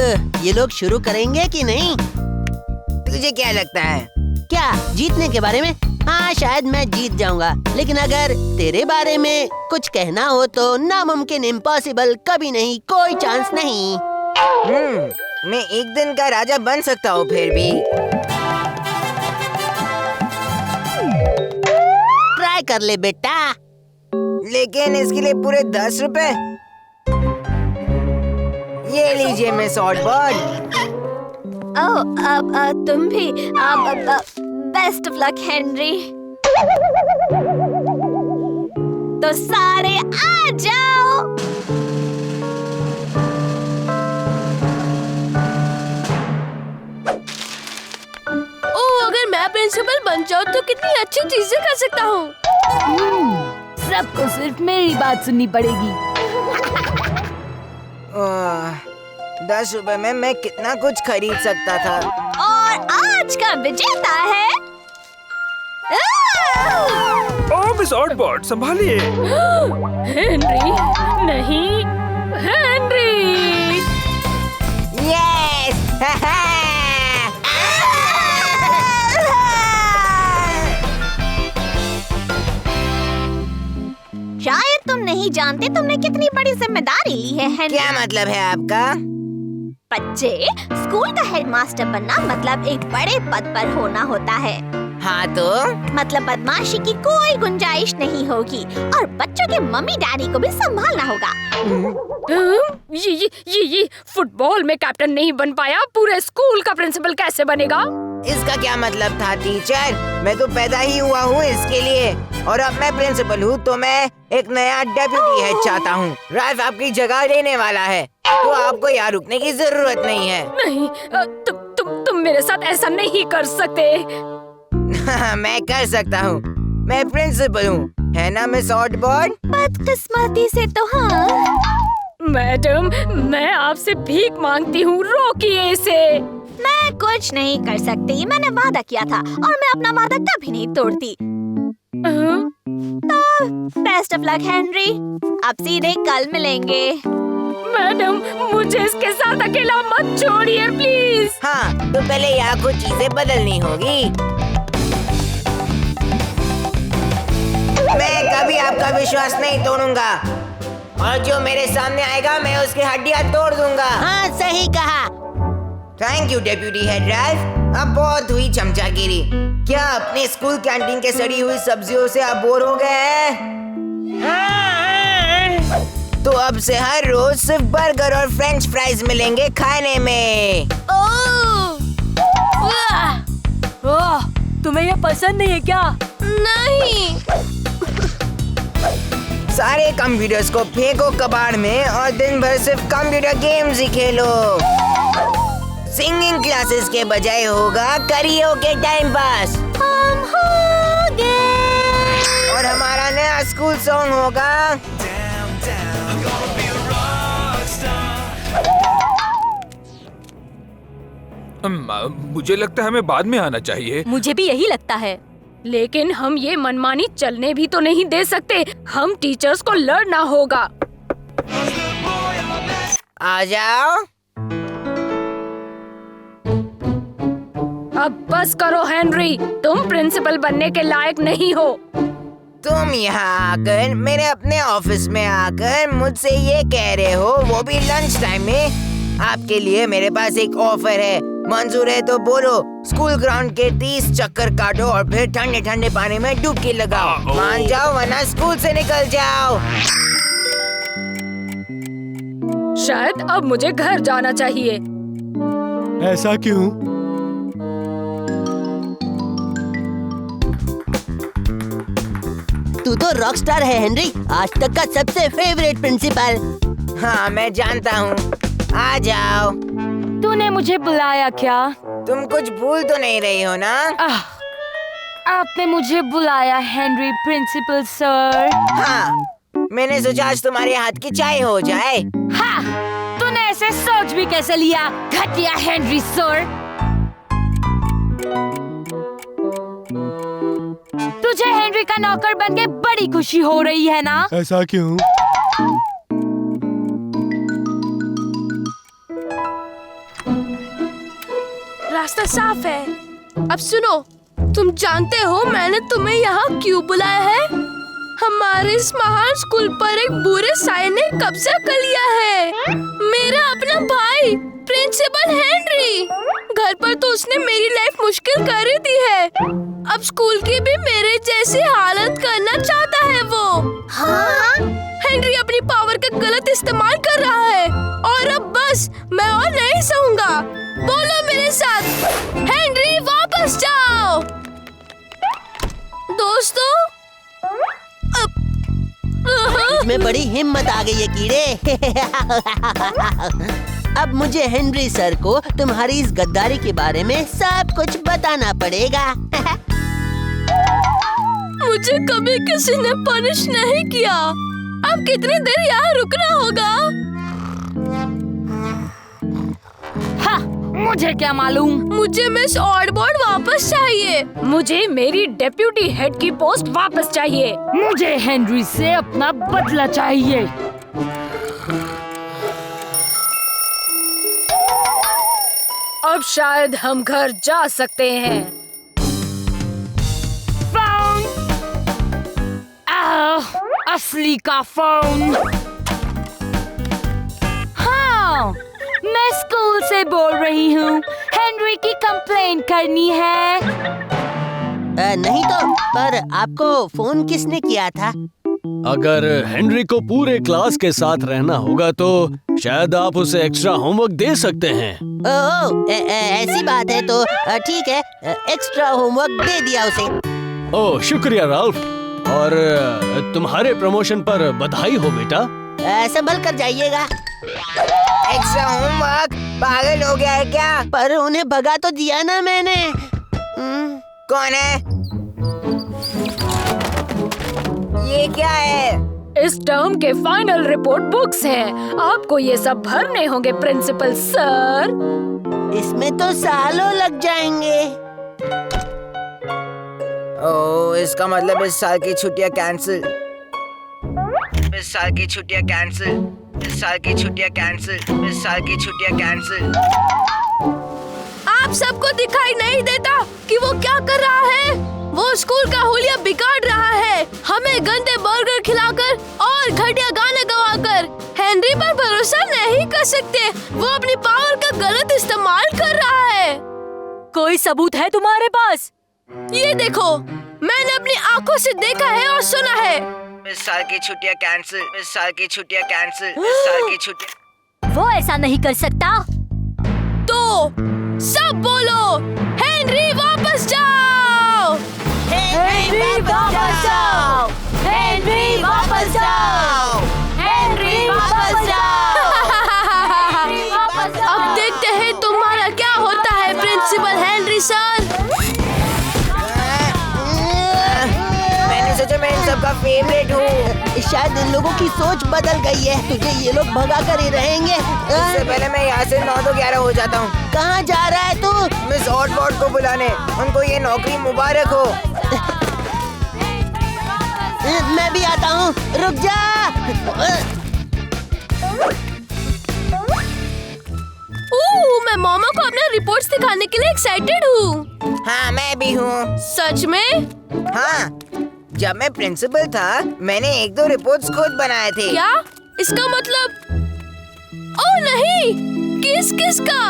ये लोग शुरू करेंगे कि नहीं? तुझे क्या लगता है? क्या जीतने के बारे में? हाँ, शायद मैं जीत जाऊंगा, लेकिन अगर तेरे बारे में कुछ कहना हो तो नामुमकिन, इम्पॉसिबल, कभी नहीं, कोई चांस नहीं। मैं एक दिन का राजा बन सकता हूँ फिर भी। ट्राई कर ले बेटा। लेकिन इसके लिए पूरे 10 रुपए। ये लीजिए मिस ऑटबॉट। अब तुम भी। Best of luck Henry. तो सारे आ जाओ। अगर मैं प्रिंसिपल बन जाऊँ तो कितनी अच्छी चीजें कर सकता हूँ। सबको सिर्फ मेरी बात सुननी पड़ेगी। 10 रुपए में मैं कितना कुछ खरीद सकता था। और आज का विजेता है ओह मिस ऑटबॉट, संभालिए। हेनरी, नहीं हेनरी। यस। शायद तुम नहीं जानते तुमने कितनी बड़ी जिम्मेदारी ली है हेनरी। क्या मतलब है आपका? बच्चे, स्कूल का हेडमास्टर बनना मतलब एक बड़े पद पर होना होता है। हाँ तो? मतलब बदमाशी की कोई गुंजाइश नहीं होगी और बच्चों के मम्मी डैडी को भी संभालना होगा। ये फुटबॉल में कैप्टन नहीं बन पाया, पूरे स्कूल का प्रिंसिपल कैसे बनेगा? इसका क्या मतलब था टीचर? मैं तो पैदा ही हुआ हूँ इसके लिए, और अब मैं प्रिंसिपल हूँ तो मैं एक नया डेप्यूटी हेड चाहता हूँ। राइफ आपकी जगह लेने वाला है, तो आपको यहाँ रुकने की जरूरत नहीं है। नहीं, तुम मेरे साथ ऐसा नहीं कर सकते। मैं कर सकता हूँ, मैं प्रिंसिपल हूँ, है ना मिस ऑटबॉट? बदकिस्मती से तो हाँ। मैडम, मैं आपसे भीख मांगती हूँ, रोकिए इसे। मैं कुछ नहीं कर सकती, मैंने वादा किया था और मैं अपना वादा कभी नहीं तोड़ती। तो बेस्ट ऑफ लक हेनरी, अब सीधे कल मिलेंगे। मैडम, मुझे इसके साथ अकेला मत छोड़िए प्लीज। हाँ, तो पहले यहाँ कुछ चीजें बदलनी होगी। मैं कभी आपका विश्वास नहीं तोड़ूंगा, और जो मेरे सामने आएगा मैं उसकी हड्डियाँ तोड़ दूंगा। हाँ, सही कहा। Thank you deputy head rife. अब बहुत हुई चमचागिरी। क्या अपने स्कूल कैंटीन के सड़ी हुई सब्जियों से आप बोर हो गए हैं? तो अब से हर रोज सिर्फ बर्गर और फ्रेंच फ्राइज मिलेंगे खाने में। तुम्हें ये पसंद नहीं है क्या? नहीं। सारे कंप्यूटर्स को फेंको कबाड़ में और दिन भर सिर्फ कंप्यूटर गेम्स ही खेलो। सिंगिंग क्लासेस के बजाय होगा करियोके टाइम पास। हम हो गए। और हमारा नया स्कूल सॉन्ग होगा मुझे लगता है हमें बाद में आना चाहिए। मुझे भी यही लगता है। लेकिन हम ये मनमानी चलने भी तो नहीं दे सकते, हम टीचर्स को लड़ना होगा। आ जाओ। अब बस करो हेनरी, तुम प्रिंसिपल बनने के लायक नहीं हो। तुम यहाँ आकर मेरे अपने ऑफिस में आकर मुझसे ये कह रहे हो, वो भी लंच टाइम में। आपके लिए मेरे पास एक ऑफर है, मंजूर है तो बोलो। स्कूल ग्राउंड के 30 चक्कर काटो और फिर ठंडे ठंडे पानी में डुबकी लगाओ। मान जाओ वरना स्कूल से निकल जाओ। शायद अब मुझे घर जाना चाहिए। ऐसा क्यों? तू तो रॉकस्टार है हेनरी, आज तक का सबसे फेवरेट प्रिंसिपल। हाँ मैं जानता हूँ। आ जाओ। तूने मुझे बुलाया क्या? तुम कुछ भूल तो नहीं रही हो ना? आपने मुझे बुलाया हेनरी प्रिंसिपल सर। हाँ, मैंने सोचा आज तुम्हारे हाथ की चाय हो जाए। हाँ, तूने ऐसे सोच भी कैसे लिया घटिया हेनरी सर? तुझे हेनरी का नौकर बन के बड़ी खुशी हो रही है ना? ऐसा क्यों? रास्ता साफ है। अब सुनो, तुम जानते हो मैंने तुम्हें यहाँ क्यों बुलाया है? हमारे इस महान स्कूल पर एक बुरे साये ने कब्जा कर लिया है। मेरा अपना भाई प्रिंसिपल हेनरी। घर पर तो उसने मेरी लाइफ मुश्किल कर ही दी है। अब स्कूल की भी मेरे जैसी हालत करना चाहता है वो। हाँ? हेनरी अपनी पावर का गलत इस्तेमाल कर रहा है और अब बस मैं और नहीं सहूंगा। बोलो मेरे साथ, हेनरी वापस जाओ। दोस्तों, में बड़ी हिम्मत आ गई है कीड़े। अब मुझे हेनरी सर को तुम्हारी इस गद्दारी के बारे में सब कुछ बताना पड़ेगा। मुझे कभी किसी ने पनिश नहीं किया। अब कितनी देर यहाँ रुकना होगा? हाँ, मुझे क्या मालूम। मुझे मिस ऑडबॉर्ड वापस चाहिए। मुझे मेरी डेप्यूटी हेड की पोस्ट वापस चाहिए। मुझे हेनरी से अपना बदला चाहिए। अब शायद हम घर जा सकते हैं। फोन, असली का फोन। हाँ, मैं स्कूल से बोल रही हूँ। हेनरी की कंप्लेंट करनी है। नहीं तो, पर आपको फोन किसने किया था? अगर हेनरी को पूरे क्लास के साथ रहना होगा तो शायद आप उसे एक्स्ट्रा होमवर्क दे सकते हैं। ऐसी बात है तो ठीक है, एक्स्ट्रा होमवर्क दे दिया उसे। ओह शुक्रिया राल्फ, और तुम्हारे प्रमोशन पर बधाई हो बेटा। संभल कर जाइएगा। Extra homework? पागल हो गया है क्या? पर उन्हें भगा तो दिया ना मैंने। कौन है ये? क्या है? इस टर्म के फाइनल रिपोर्ट बुक्स हैं। आपको ये सब भरने होंगे प्रिंसिपल सर। इसमें तो सालों लग जाएंगे। ओह, इसका मतलब इस साल की छुट्टियां कैंसिल। इस साल की छुट्टियां कैंसिल। इस साल की छुट्टियां कैंसिल। इस साल की छुट्टियां कैंसिल। आप सबको दिखाई नहीं देता कि वो क्या कर रहा है? वो स्कूल का हुलिया बिगाड़ रहा है। हमें गंदे बर्गर खिलाकर और घटिया गाने गवाकर हेनरी पर भरोसा नहीं कर सकते। वो अपनी पावर का गलत इस्तेमाल कर रहा है। कोई सबूत है तुम्हारे पास? ये देखो, मैंने अपनी आंखों से देखा है और सुना है। इस साल की छुट्टियां कैंसिल। इस साल की छुट्टियां कैंसिल। इस साल की छुट्टियां। वो ऐसा नहीं कर सकता। तो सब बोलो, हेनरी वापस जाओ। हेनरी वापस जाओ। हेनरी वापस जाओ। हेनरी वापस जाओ। अब देखते हैं तुम्हारा क्या होता है प्रिंसिपल हेनरी सर। मैंने सोचा मैं इन सबका फेवरेट हूँ। शायद इन लोगों की सोच बदल गई है। तुझे ये लोग भगा कर ही रहेंगे। इससे पहले मैं यहाँ से 9 तो 11 हो जाता हूँ। कहाँ जा रहा है तू? मिस ऑडबॉर्ड को बुलाने। उनको ये नौकरी मुबारक हो। मैं भी आता हूँ, रुक जा। मैं मामा को अपने रिपोर्ट्स दिखाने के लिए एक्साइटेड हूँ। हाँ, मैं भी हूँ। सच में? हाँ, जब मैं प्रिंसिपल था मैंने 1-2 रिपोर्ट्स खुद बनाए थे। क्या? इसका मतलब? ओह नहीं, किस किस का?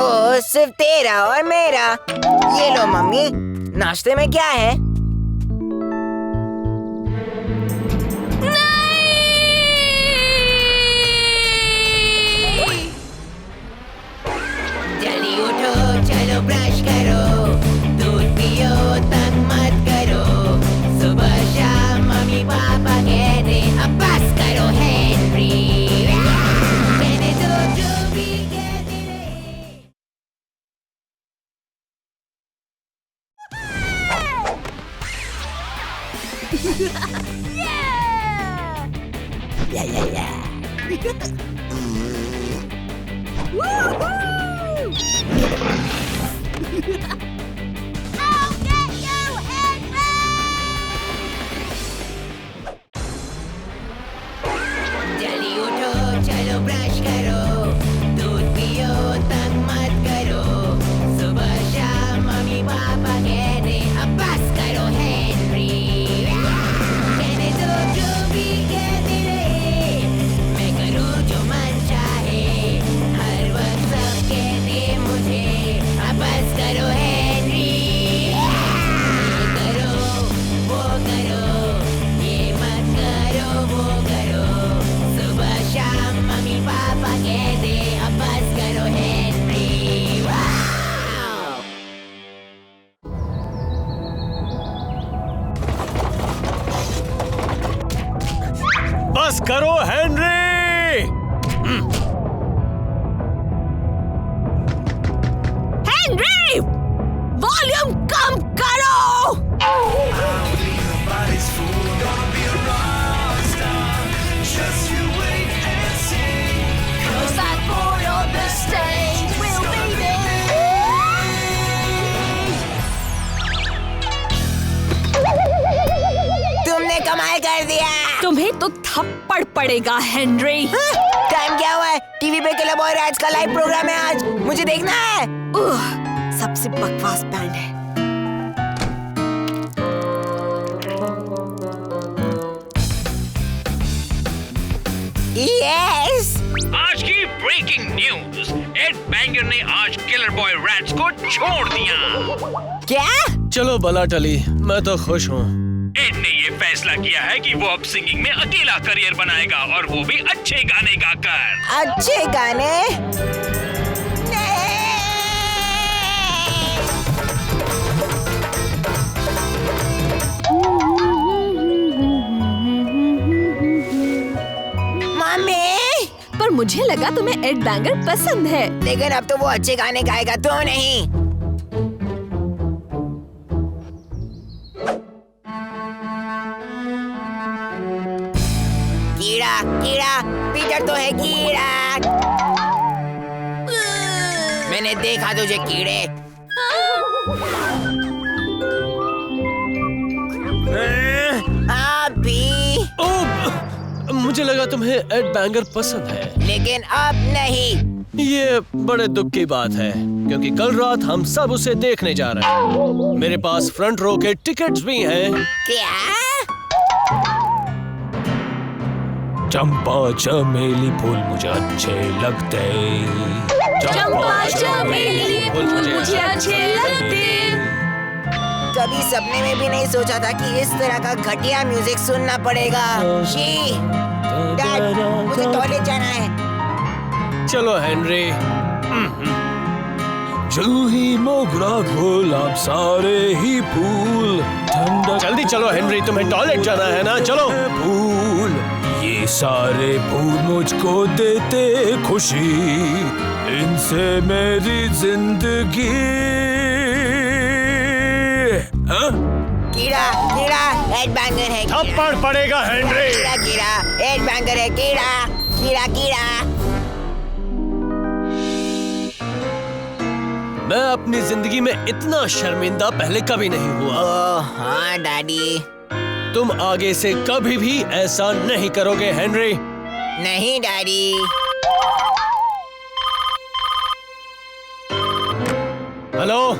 ओह, सिर्फ तेरा और मेरा। ये लो मम्मी, नाश्ते में क्या है? जल्दी उठो, चलो ब्रश करो, दूध पियो, तंग मत करो। सुबह शाम मम्मी पापा कहते अब बस करो हेनरी। या या या। जल्दी उठो, चलो ब्रश करो, दूध पियो, तंग मत करो। सुबह शाम मम्मी पापा कहते अब बस करो हेनरी। कहने दो जो भी कहते रहे, मैं करूँ जो मन चाहे। हर वक्त सब कहते मुझे अब बस करो हेनरी। ये करो, वो करो, ये मत करो, वो करो। सुबह शाम मम्मी पापा कहते अब बस करो हेनरी। वाओ! बस करो हेनरी। हेनरी, वॉल्यूम कम करो। तुमने कमाल कर दिया। तुम्हें तो थप्पड़ पड़ेगा हेनरी। टाइम क्या हुआ है? टीवी पे क्लब और आज का लाइव प्रोग्राम है। आज मुझे देखना है। सबसे बकवास बैंड है। यस। आज की ब्रेकिंग न्यूज, एड बैंगर ने आज किलर बॉय रैट्स को छोड़ दिया। क्या? चलो भला टली, मैं तो खुश हूँ। एड ने ये फैसला किया है कि वो अब सिंगिंग में अकेला करियर बनाएगा और वो भी अच्छे गाने गाकर। अच्छे गाने? मम्मी! पर मुझे लगा तुम्हें एड बैंगर पसंद है। लेकिन अब तो वो अच्छे गाने गाएगा तो नहीं। कीड़ा, कीड़ा, पीटर तो है कीड़ा। मैंने देखा तुझे कीड़े। आप भी। मुझे लगा तुम्हें एड बैंगर पसंद है, लेकिन अब नहीं। ये बड़े दुख की बात है क्योंकि कल रात हम सब उसे देखने जा रहे हैं। मेरे पास फ्रंट रो के टिकट्स भी हैं। क्या? चंपा चमेली फूल मुझे अच्छे लगते। चंपा चमेली फूल मुझे अच्छे लगते। कभी सपने में भी नहीं सोचा था कि इस तरह का घटिया म्यूजिक सुनना पड़ेगा। शी, डैड, मुझे टॉयलेट जाना है। चलो हेनरी। जूही मोगरा गुलाब सारे ही फूल ठंडा। जल्दी चलो हेनरी, तुम्हें टॉयलेट जाना है ना। चलो। फूल, ये सारे फूल मुझको देते खुशी, इनसे मेरी जिंदगी। हाँ? कीड़ा, कीड़ा, एड बैंगर है। थप्पड़ पड़ेगा हेनरी। कीड़ा, कीड़ा, एड बैंगर है। कीड़ा, कीड़ा, कीड़ा। मैं अपनी जिंदगी में इतना शर्मिंदा पहले कभी नहीं हुआ। ओह हाँ डैडी। तुम आगे से कभी भी ऐसा नहीं करोगे हेनरी। नहीं डैडी। हेलो।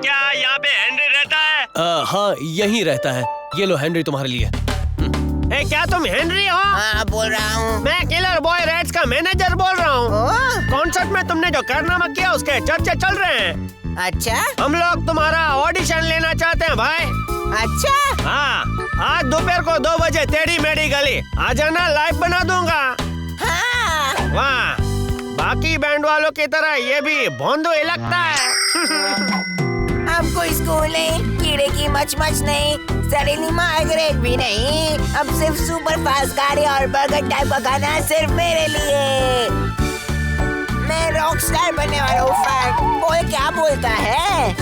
क्या यहाँ पे हेनरी रहता है? हाँ यहीं रहता है। ये लो हेनरी तुम्हारे लिए। क्या तुम हेनरी हो? हाँ बोल रहा हूँ। मैं किलर बॉय रैट्स का मैनेजर बोल रहा हूँ। कॉन्सर्ट में तुमने जो कारनामा किया उसके चर्चे चल रहे हैं। अच्छा? हम लोग तुम्हारा ऑडिशन लेना चाहते हैं भाई। अच्छा? हाँ, आज दोपहर को 2 बजे टेढ़ी मेढ़ी गली आ जाना, लाइव बना दूंगा। हाँ। वाह, बाकी बैंड वालों की तरह ये भी भोंदू ही लगता है। अब कोई स्कूल नहीं, कीड़े की मच नहीं, सडेली मार्गरेट भी नहीं। अब सिर्फ सुपर फास्ट गाड़ी और बर्गर टाइप का खाना सिर्फ मेरे लिए। मैं रॉक स्टार बनने वाला हूँ। फैट बोल क्या बोलता है?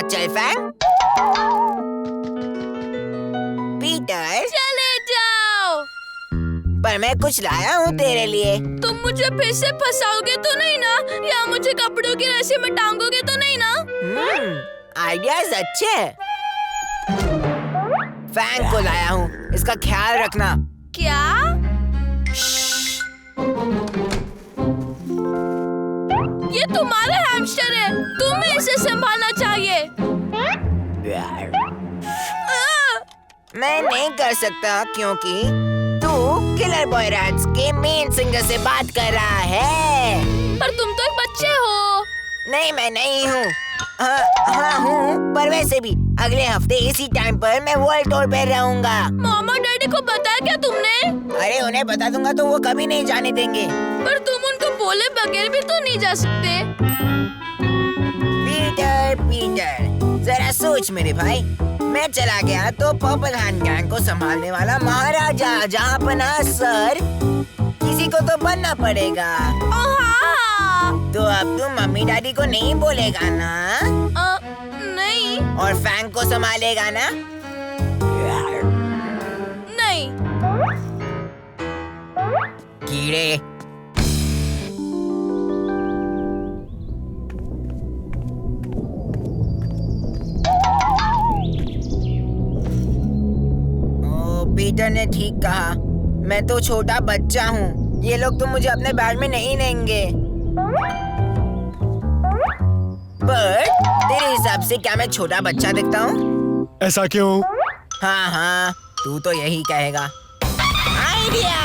साथ चल फैंग। पीटर, चले जाओ। पर मैं कुछ लाया हूँ तेरे लिए। तुम मुझे फिर से फंसाओगे तो नहीं ना, या मुझे कपड़ों की रस्सी में टांगोगे तो नहीं ना? आइडियाज अच्छे हैं। फैंग को लाया हूँ, इसका ख्याल रखना। क्या? ये तुम्हारा हैमस्टर है, तुम्हें इसे संभालना चाहिए। मैं नहीं कर सकता क्योंकि तू किलर बॉय रैट्स के मेन सिंगर से बात कर रहा है। पर तुम तो एक बच्चे हो। नहीं, मैं नहीं हूँ। हाँ हूँ, पर वैसे भी अगले हफ्ते इसी टाइम पर मैं वर्ल्ड टूर पे रहूँगा। मामा डैडी को बताया क्या तुमने? अरे उन्हें बता दूंगा तो वो कभी नहीं जाने देंगे। पर तुम उनको बोले बगैर भी तो नहीं जा सकते। पीटर, जरा सोच मेरे भाई। मैं चला गया तो पर्पल हैंड गैंग को संभालने वाला महाराजा जहाँ पना सर किसी को तो बनना पड़ेगा। तो अब तू मम्मी डैडी को नहीं बोलेगा ना? नहीं। और फैंग को संभालेगा ना? नहीं। कीड़े। पीटर ने ठीक कहा, मैं तो छोटा बच्चा हूँ। ये लोग तो मुझे अपने बैग में नहीं लेंगे। पर तेरे हिसाब से क्या मैं छोटा बच्चा दिखता हूँ? ऐसा क्यों? हाँ, तू तो यही कहेगा। आइडिया!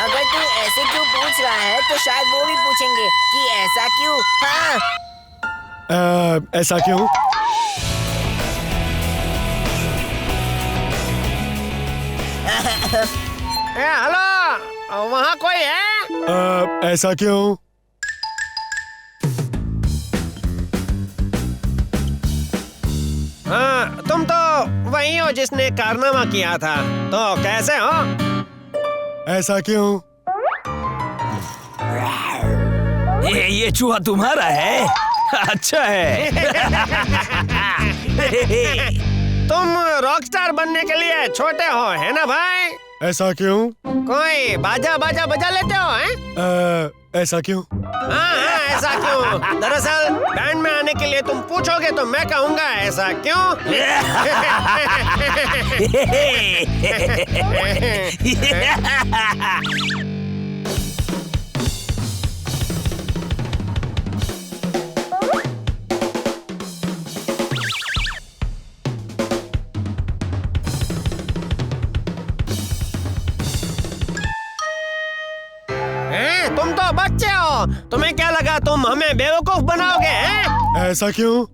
अगर तू ऐसे क्यों पूछ रहा है तो शायद वो भी पूछेंगे कि ऐसा क्यों। हाँ। ऐसा क्यों? हेलो, वहाँ कोई है? ऐसा क्यों? हाँ, तुम तो वही हो जिसने कारनामा किया था। तो कैसे हो? ऐसा क्यों? ये चूहा तुम्हारा है? अच्छा है। तुम रॉकस्टार बनने के लिए छोटे हो, है ना भाई? ऐसा क्यों? कोई बाजा बजा लेते हो, हैं? ऐसा क्यों? हाँ, ऐसा क्यों? दरअसल बैंड में आने के लिए तुम पूछोगे तो मैं कहूँगा ऐसा क्यों? तुम तो बच्चे हो, तुम्हें क्या लगा तुम हमें बेवकूफ बनाओगे, हैं? ऐसा क्यों?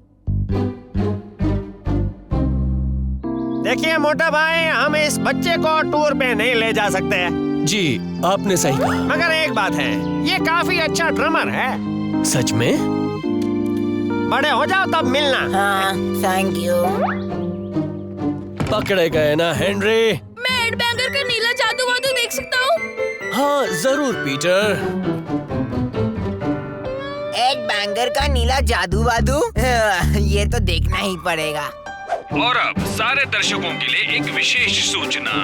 देखिए मोटा भाई, हम इस बच्चे को टूर पे नहीं ले जा सकते। जी, आपने सही कहा। मगर एक बात है, ये काफी अच्छा ड्रमर है। सच में? बड़े हो जाओ तब मिलना। हाँ, थैंक यू। पकड़े गए ना हेनरी? मैं एड बैंगर का नीला जादू वादू देख सकता हूँ? हाँ जरूर पीटर। एड बैंगर का नीला जादू वादू? ये तो देखना ही पड़ेगा। और अब सारे दर्शकों के लिए एक विशेष सूचना।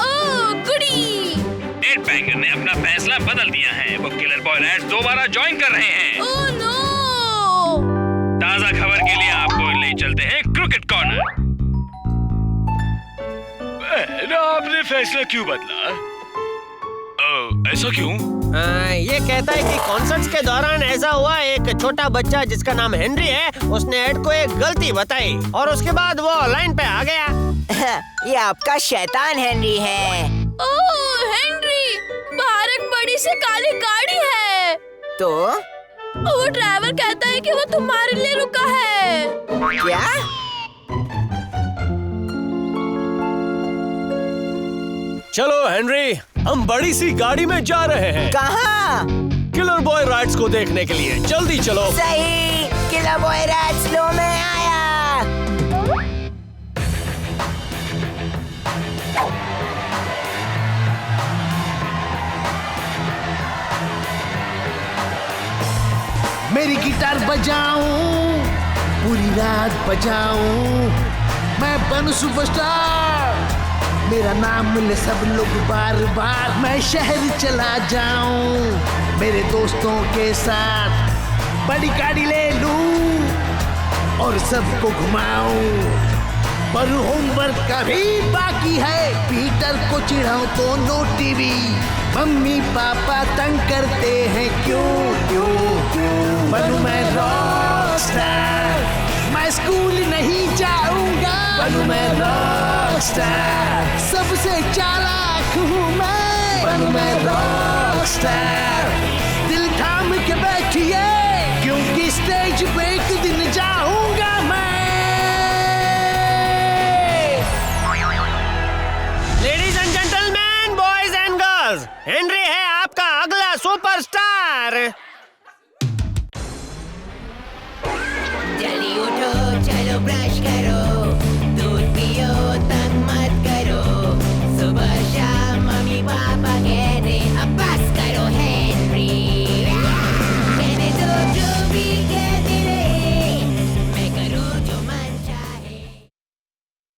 ओह गुडी! एड बैंगर ने अपना फैसला बदल दिया है। वो किलर बॉय रैट्स दोबारा ज्वाइन कर रहे हैं। Oh no! ताज़ा खबर के लिए आपको ले चलते हैं क्रिकेट कॉर्नर। आपने फैसला क्यों बदला? ऐसा क्यों? ये कहता है कि कॉन्सर्ट्स के दौरान ऐसा हुआ, एक छोटा बच्चा जिसका नाम हेनरी है, उसने एड को एक गलती बताई और उसके बाद वो लाइन पे आ गया। ये आपका शैतान हेनरी है। ओह हेनरी, बाहर एक बड़ी सी काली गाड़ी है। तो? वो ड्राइवर कहता है कि वो तुम्हारे लिए रुका है। क्या? चलो हेनरी, हम बड़ी सी गाड़ी में जा रहे हैं। कहाँ? किलर बॉय रैट्स को देखने के लिए। जल्दी चलो। सही, किलर बॉय रैट्स लो में आया। मेरी गिटार बजाऊं, पूरी रात बजाऊं, मैं बनूं सुपरस्टार, मेरा नाम मिले सब लोग बार बार, मैं शहर चला जाऊं मेरे दोस्तों के साथ, बड़ी गाड़ी ले लूं और सबको घुमाऊं, पर होमवर्क कभी बाकी है, पीटर को चिढ़ाऊं तो नो टीवी, मम्मी पापा तंग करते हैं क्यों क्यों क्यों, बनूं मैं रॉकस्टार, मैं स्कूल नहीं जाऊंगा, बनूं मैं रॉकस्टार, सबसे चालाक हूँ मैं, बनूं मैं रॉकस्टार, दिल थाम के बैठिए क्योंकि स्टेज पे